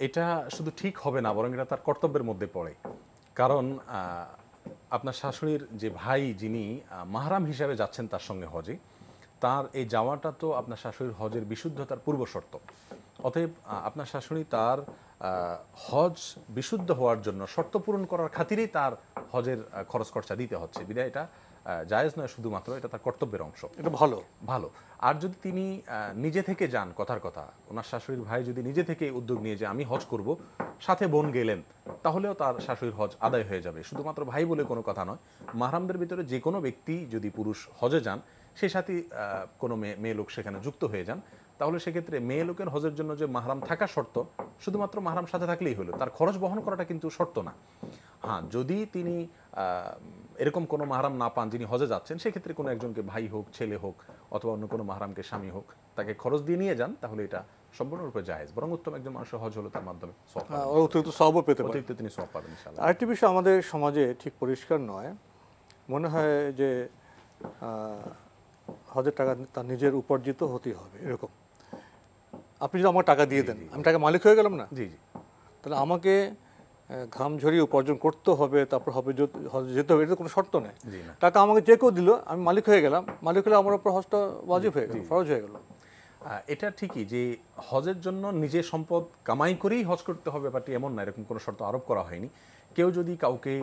এটা শুধু ঠিক হবে না, বরং এটা তার কর্তব্যের মধ্যে পড়ে। কারণ আপনার শাশুড়ির যে ভাই যিনি মাহরাম হিসাবে যাচ্ছেন তার সঙ্গে হজে, তার এই যাওয়াটা তো আপনার শাশুড়ির হজের বিশুদ্ধতার পূর্ব শর্ত। অতএব আপনার শাশুড়ি তার হজ বিশুদ্ধ হওয়ার জন্য শর্ত পূরণ করার খাতিরেই তার হজের খরচ খরচা দিতে হচ্ছে। বিধায় এটা জায়েজ নয়, শুধুমাত্র এটা তার কর্তব্যের অংশ। এটা ভালো। আর যদি তিনি নিজে থেকে যান, কথার কথা ওনার শাশুড়ির ভাই যদি নিজে থেকে উদ্যোগ নিয়ে যে আমি হজ করব, সাথে বোন গেলেন, তাহলেও তার শাশুড়ির হজ আদায় হয়ে যাবে। শুধুমাত্র ভাই বলে কোনো কথা নয়, মাহরামদের ভিতরে যে কোনো ব্যক্তি যদি পুরুষ হজে যান, সেই সাথে কোনো মেয়ে লোক সেখানে যুক্ত হয়ে যান, তাহলে সেক্ষেত্রে মেয়ে লোকের হজের জন্য যে মাহরাম থাকা শর্ত, শুধুমাত্র মাহরাম সাথে থাকলেই হলো, তার খরচ বহন করাটা কিন্তু শর্ত না। হ্যাঁ, যদি তিনি এরকম কোনো মাহরাম না পান যিনি হজে যাচ্ছেন, সেক্ষেত্রে কোনো একজনকে ভাই হোক, ছেলে হোক, অথবা অন্য কোনো মাহরামকে স্বামী হোক, তাকে খরচ দিয়ে নিয়ে যান, তাহলে এটা সম্পূর্ণরূপে জায়েজ। বরং উত্তম একজন মানুষের হজ হলো তার মাধ্যমে অতিরিক্ত সওয়াবও পেতে পারেন, অতিরিক্ত তিনি সওয়াব পাবেন ইনশাআল্লাহ। আরেকটি বিষয় আমাদের সমাজে ঠিক পরিষ্কার নয়, মনে হয় যে হজের টাকা তার নিজের উপার্জিত হতেই হবে এরকম। আপনি যদি আমার টাকা দিয়ে দেন, আমি টাকা মালিক হয়ে গেলাম না? জি জি। তাহলে আমাকে ঘাম ঝরিয়ে উপার্জন করতে হবে, তারপর যেতে হবে, এটা কোনো শর্ত নেই। টাকা আমাকে যে কেউ দিল, আমি মালিক হয়ে গেলাম, মালিক হলে আমার উপর হজটা ওয়াজিব হয়ে গেল, ফরজ হয়ে গেল। এটা ঠিকই যে হজের জন্য নিজের সম্পদ কামাই করেই হজ করতে হবে, ব্যাপারটি এমন না, এরকম কোনো শর্ত আরোপ করা হয়নি। কেউ যদি কাউকে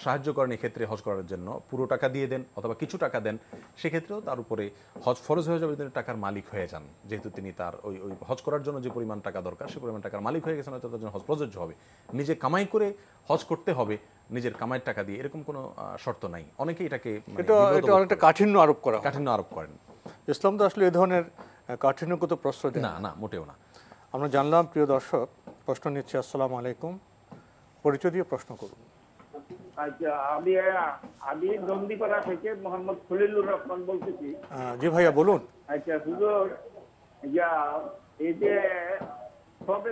সাহায্য করেন এক্ষেত্রে হজ করার জন্য, পুরো টাকা দিয়ে দেন অথবা কিছু টাকা দেন, সেক্ষেত্রেও তার উপরে হজ ফরজ হয়ে যাবে, তিনি টাকার মালিক হয়ে যান। যেহেতু তিনি তার ওই হজ করার জন্য যে পরিমাণ টাকা দরকার, সেই পরিমাণ টাকার মালিক হয়ে গেছেন, হয়তো তার জন্য হজ প্রযোজ্য হবে। নিজে কামাই করে হজ করতে হবে নিজের কামাইয়ের টাকা দিয়ে, এরকম কোনো শর্ত নাই। অনেকেই এটাকে অনেকটা কাঠিন্য আরোপ করেন। ইসলাম তো আসলে এ ধরনের কাঠিন্যগত প্রশ্রয় দেয় না, মোটেও না। আমরা জানলাম। প্রিয় দর্শক, প্রশ্ন নিচ্ছে। আসসালামু আলাইকুম, পরিচয় দিয়ে প্রশ্ন করুন। আচ্ছা, আমি নন্দীপাড়া থেকে মোহাম্মদ খলিলুর রহমান বলতেছি। জি ভাইয়া, বলুন। আচ্ছা হুজুর, এই যে সবে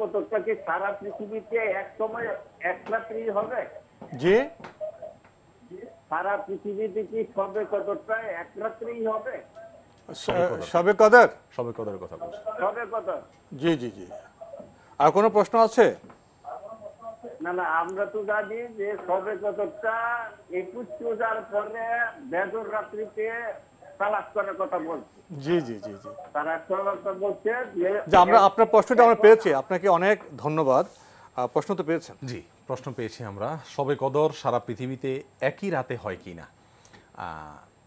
কতটা কি সারা পৃথিবীতে এক সময় এক রাত্রি হবে? জি, সারা পৃথিবীতে কি সবে কতটা এক রাত্রি হবে? সবে কদর কথা বলছি। সবে কদর। জি জি জি। আর কোনো প্রশ্ন আছে? না, আমরা তো জানি যে সবে কদরটা 21 রোজার পরে বেজর রাত্রিতে তালাক করার কথা বলছে। জি জি জি জি, তালাক করার কথা বলছে। যে আমরা আপনার প্রশ্নটা আমরা পেয়েছি, আপনাকে অনেক ধন্যবাদ। প্রশ্ন তো পেয়েছেন? জি, প্রশ্ন পেয়েছি আমরা। সবে কদর সারা পৃথিবীতে একই রাতে হয় কি না,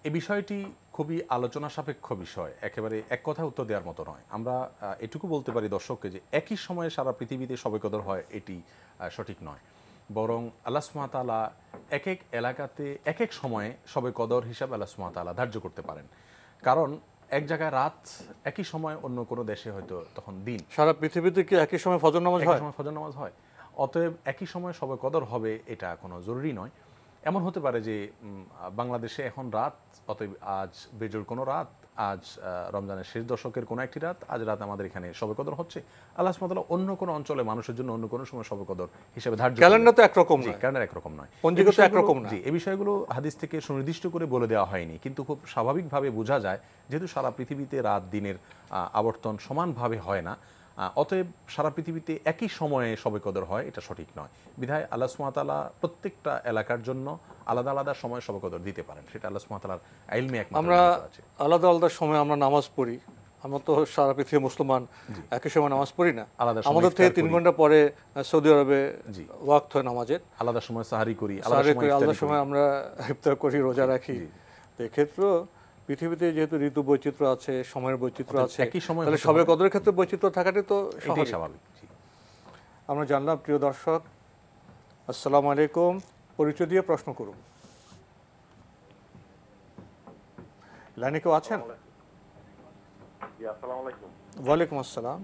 এই বিষয়টি খুবই আলোচনা সাপেক্ষ বিষয়, একেবারে এক কথা উত্তর দেওয়ার মতো নয়। আমরা এটুকু বলতে পারি দর্শককে যে একই সময়ে সারা পৃথিবীতে সবে কদর হয়, এটি সঠিক নয়। বরং আল্লাহ সুবহানাহু ওয়া তাআলা এক এক এলাকাতে এক এক সময়ে শবে কদর হিসাবে আল্লাহ সুবহানাহু ওয়া তাআলা ধার্য করতে পারেন। কারণ এক জায়গায় রাত একই সময়, অন্য কোনো দেশে হয়তো তখন দিন। সারা পৃথিবীতে কি একই সময় ফজর নামাজ হয়? একই সময় ফজর নামাজ হয়। অতএব একই সময় শবে কদর হবে এটা কোনো জরুরি নয়। এমন হতে পারে যে বাংলাদেশে এখন রাত, অতএব আজ বেজোর কোনো রাত, আজ রমজানের শেষ দশকের কোনো একটি রাত, আজ রাত আমাদের এখানে শবে কদর হচ্ছে। আল্লাহ সুবহানাহু ওয়া তাআলা অন্য কোনো অঞ্চলে মানুষের জন্য অন্য কোনো সময় শবে কদর হিসেবে ধার্য করেন। ক্যালেন্ডার তো একরকম নয়। ক্যালেন্ডার একরকম নয়, পঞ্জিকা তো একরকম না। জি, এই বিষয়গুলো হাদিস থেকে সুনির্দিষ্ট করে বলে দেওয়া হয়নি, কিন্তু খুব স্বাভাবিকভাবে বোঝা যায় যেহেতু সারা পৃথিবীতে রাত দিনের আবর্তন সমানভাবে হয় না, অতএব সারা পৃথিবীতে একই সময়ে শবে কদর হয় এটা সঠিক নয়। বিধায় আল্লাহ সুবহানাহু ওয়া তাআলা প্রত্যেকটা এলাকার জন্য আলাদা আলাদা সময় শবে কদর দিতে পারেন, সেটা আল্লাহ সুবহানাহু ওয়া তাআলার ইলমে একমাত্র আমরা আছে। আলাদা আলাদা সময় আমরা নামাজ পড়ি, আমরা তো সারা পৃথিবীর মুসলমান একই সময় নামাজ পড়ি না। আমাদের থেকে 3 ঘন্টা পরে সৌদি আরবে ওয়াক্ত হয় নামাজের, আলাদা সময় সাহারি করি, আলাদা সময় আমরা ইফতার করি, রোজা রাখি। তো এক্ষেত্রে পৃথিবীতে যেহেতু ঋতু বৈচিত্র্য আছে, সময়ের বৈচিত্র্য আছে, তাহলে শবে কদরের ক্ষেত্রে বৈচিত্র্য থাকাটাই তো স্বাভাবিক। আমরা জানলাম। প্রিয় দর্শক, আসসালামু আলাইকুম, পরিচয় দিয়ে প্রশ্ন করুন। লাইনে কেউ আছেন? ওয়ালাইকুম আসসালাম।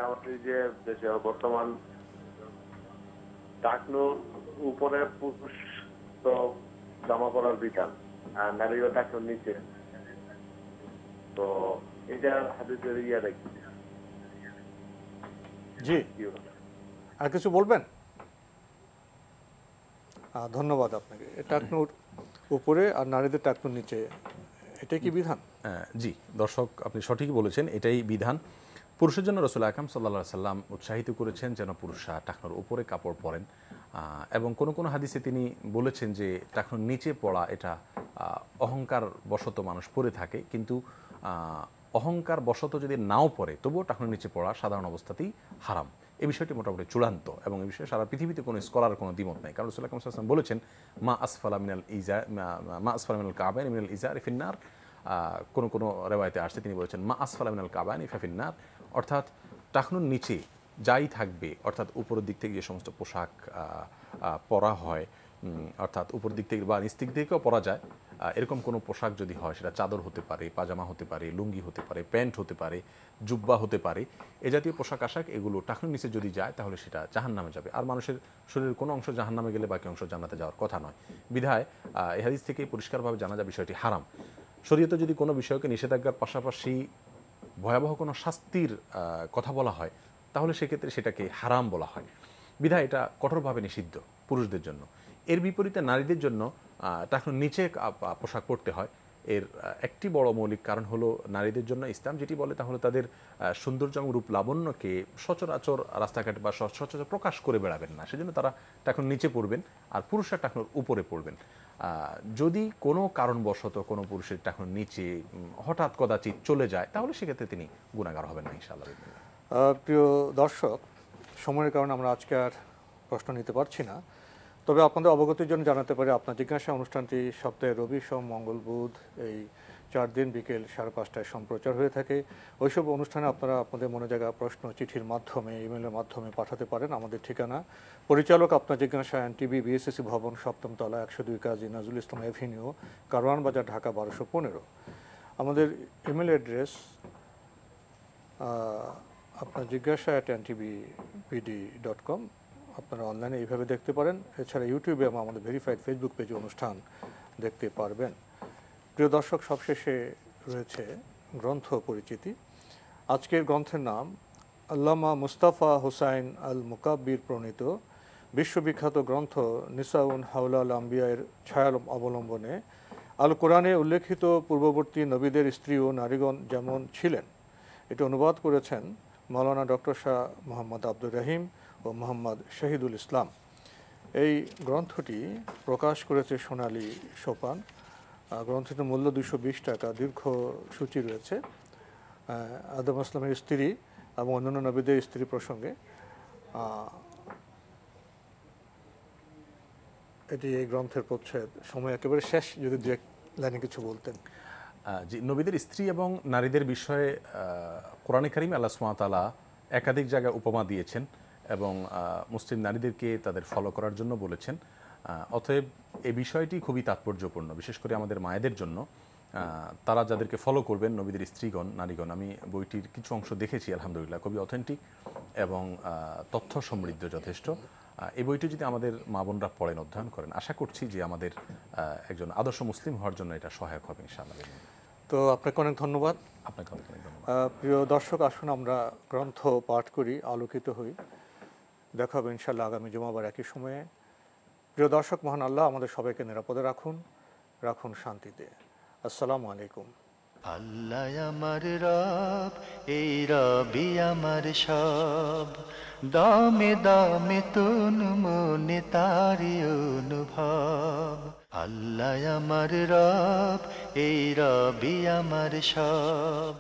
আমাদের যে দেশে বর্তমান টাকনুর উপরে পুরুষ তো জামা পরার বিধান আর নারীও টাকনুর নিচে, তো এটা হাদিসের ইয়া দেখি। জি, আর কিছু বলবেন? ধন্যবাদ আপনাকে। টাকনুর উপরে আর নারীদের টাকনুর নিচে, এটাই কি বিধান? জি দর্শক, আপনি সঠিকই বলেছেন, এটাই বিধান। পুরুষের জন্য রাসূল আকরাম সাল্লাল্লাহু আলাইহি সাল্লাম উৎসাহিত করেছেন যেন পুরুষরা টাকনুর উপরে কাপড় পরেন, এবং কোনো কোনো হাদিসে তিনি বলেছেন যে টাকনুর নিচে পড়া এটা অহংকার বশত মানুষ পরে থাকে, কিন্তু অহংকার বশত যদি নাও পড়ে তবুও টাকনুর নিচে পড়া সাধারণ অবস্থাতেই হারাম। এই বিষয়টি মোটামুটি চূড়ান্ত, এবং এই বিষয়ে সারা পৃথিবীতে কোনো স্কলার কোনো দ্বিমত নেই। কারণ রাসূল আকরাম সাল্লাল্লাহু আলাইহি সাল্লাম বলেছেন মা আসফালা মিনাল কাবাইন মিনাল ইজারি ফিন্নার। কোনো কোনো রেওয়ায়েতে আসছে তিনি বলেছেন মা আসফালা মিনাল কাবাইন ফিন্নার, অর্থাৎ টাকনুর নিচে যাই থাকবে, অর্থাৎ উপরের দিক থেকে যে সমস্ত পোশাক পরা হয়, অর্থাৎ উপর দিক থেকে বা নিচ দিক থেকেও পরা যায়, এরকম কোনো পোশাক যদি হয়, সেটা চাদর হতে পারে, পাজামা হতে পারে, লুঙ্গি হতে পারে, প্যান্ট হতে পারে, জুব্বা হতে পারে, এ জাতীয় পোশাক আশাক এগুলো টাকনুর নিচে যদি যায় তাহলে সেটা জাহান্নামে যাবে। আর মানুষের শরীরের কোনো অংশ জাহান্নামে গেলে বাকি অংশ জান্নাতে যাওয়ার কথা নয়। বিধায় এই হাদিস থেকে পরিষ্কারভাবে জানা যায় বিষয়টি হারাম। শরীয়তে যদি কোনো বিষয়কে নিষেধাজ্ঞার পাশাপাশি ভয়াবহ কোনো শাস্তির কথা বলা হয় তাহলে সেক্ষেত্রে সেটাকে হারাম বলা হয়। বিধায় এটা কঠোরভাবে নিষিদ্ধ পুরুষদের জন্য। এর বিপরীতে নারীদের জন্য টাকনুর নিচে পোশাক পরতে হয়। এর একটি বড় মৌলিক কারণ হলো নারীদের জন্য ইসলাম যেটি বলে তাহলে তাদের সৌন্দর্য এবং রূপ লাবণ্যকে সচরাচর রাস্তাঘাটে বা সচরাচর প্রকাশ করে বেড়াবেন না, সেজন্য তারা টাকনুর নিচে পড়বেন আর পুরুষরা টাকনুর উপরে পড়বেন। যদি কোনো কারণবশত কোনো পুরুষের টাকনুর নিচে হঠাৎ কদাচিৎ চলে যায় তাহলে সেক্ষেত্রে তিনি গুনাহগার হবেন না ইনশাআল্লাহ। প্রিয় দর্শক, সময়ের কারণে আমরা আজকে আর প্রশ্ন নিতে পারছি না, তবে আপনাদের অবগতির জন্য জানাতে পারি আপনার জিজ্ঞাসা অনুষ্ঠানটি সপ্তাহে রবি, সোম, মঙ্গল, বুধ এই 4 দিন বিকেল 5:30টায় সম্প্রচার হয়ে থাকে। ওইসব অনুষ্ঠানে আপনারা আপনাদের মনে জায়গা প্রশ্ন চিঠির মাধ্যমে, ইমেলের মাধ্যমে পাঠাতে পারেন। আমাদের ঠিকানা পরিচালক আপনার জিজ্ঞাসা এনটিভি, বিএসএসসি ভবন, 7ম তলা, 102 কাজী নজরুল ইসলাম এভিনিউ, কারওয়ান বাজার, ঢাকা 1215। আমাদের ইমেল অ্যাড্রেস আপনার জিজ্ঞাসা @ntvpd.com। আপনারা অনলাইনে এইভাবে দেখতে পারেন। এছাড়া ইউটিউবে আমাদের ভেরিফাইড ফেসবুক পেজে অনুষ্ঠান দেখতে পারবেন। প্রিয় দর্শক, সবশেষে রয়েছে গ্রন্থ পরিচিতি। আজকের গ্রন্থের নাম আল্লামা মুস্তাফা হুসাইন আল মুকাব্বির প্রণীত বিশ্ববিখ্যাত গ্রন্থ নিসাউন হাওলাল আম্বিয়ার ছায়া অবলম্বনে আল কোরআনে উল্লেখিত পূর্ববর্তী নবীদের স্ত্রী ও নারীগণ যেমন ছিলেন। এটি অনুবাদ করেছেন মাওলানা ডক্টর শাহ মোহাম্মদ আব্দুর রহিম ও মোহাম্মদ শহীদুল ইসলাম। এই গ্রন্থটি প্রকাশ করেছে সোনালী সোপান। গ্রন্থটির মূল্য 220 টাকা। দীর্ঘ সূচি রয়েছে আদম আসলামের স্ত্রী এবং অন্যান্য নবীদের স্ত্রী প্রসঙ্গে। এটি এই গ্রন্থের প্রচ্ছদ। সময় একেবারে শেষ, যদি দু এক লাইনে কিছু বলতেন। জি, নবীদের স্ত্রী এবং নারীদের বিষয়ে কোরআনে কারিমে আল্লাহ সুবহানাহু ওয়া তাআলা একাধিক জায়গায় উপমা দিয়েছেন এবং মুসলিম নারীদেরকে তাদের ফলো করার জন্য বলেছেন। অতএব এই বিষয়টি খুবই তাৎপর্যপূর্ণ, বিশেষ করে আমাদের মায়েদের জন্য। তারা যাদেরকে ফলো করবেন, নবীদের স্ত্রীগণ, নারীগণ। আমি বইটির কিছু অংশ দেখেছি, আলহামদুলিল্লাহ খুবই অথেন্টিক এবং তথ্য সমৃদ্ধ যথেষ্ট। এই বইটি যদি আমাদের মা বোনরা পড়েন, অধ্যয়ন করেন, আশা করছি যে আমাদের একজন আদর্শ মুসলিম হওয়ার জন্য এটা সহায়ক হবে ইনশাআল্লাহ। তো আপনাকে অনেক ধন্যবাদ। আপনাকে অনেক অনেক ধন্যবাদ। প্রিয় দর্শক, আসুন আমরা গ্রন্থ পাঠ করি, আলোকিত হই। দেখা হবে ইনশাআল্লাহ আগামী জুমাবার একই সময়ে। প্রিয় দর্শক, মহান আল্লাহ আমাদের সবাইকে নিরাপদে রাখুন, রাখুন শান্তিতে। আসসালামু আলাইকুম। আল্লাহ আমার রব, এই রবি আমার সব, দামে দামে তুন মনে তারি অনুভব। আল্লাহ আমার রব, এই রবি আমার সব।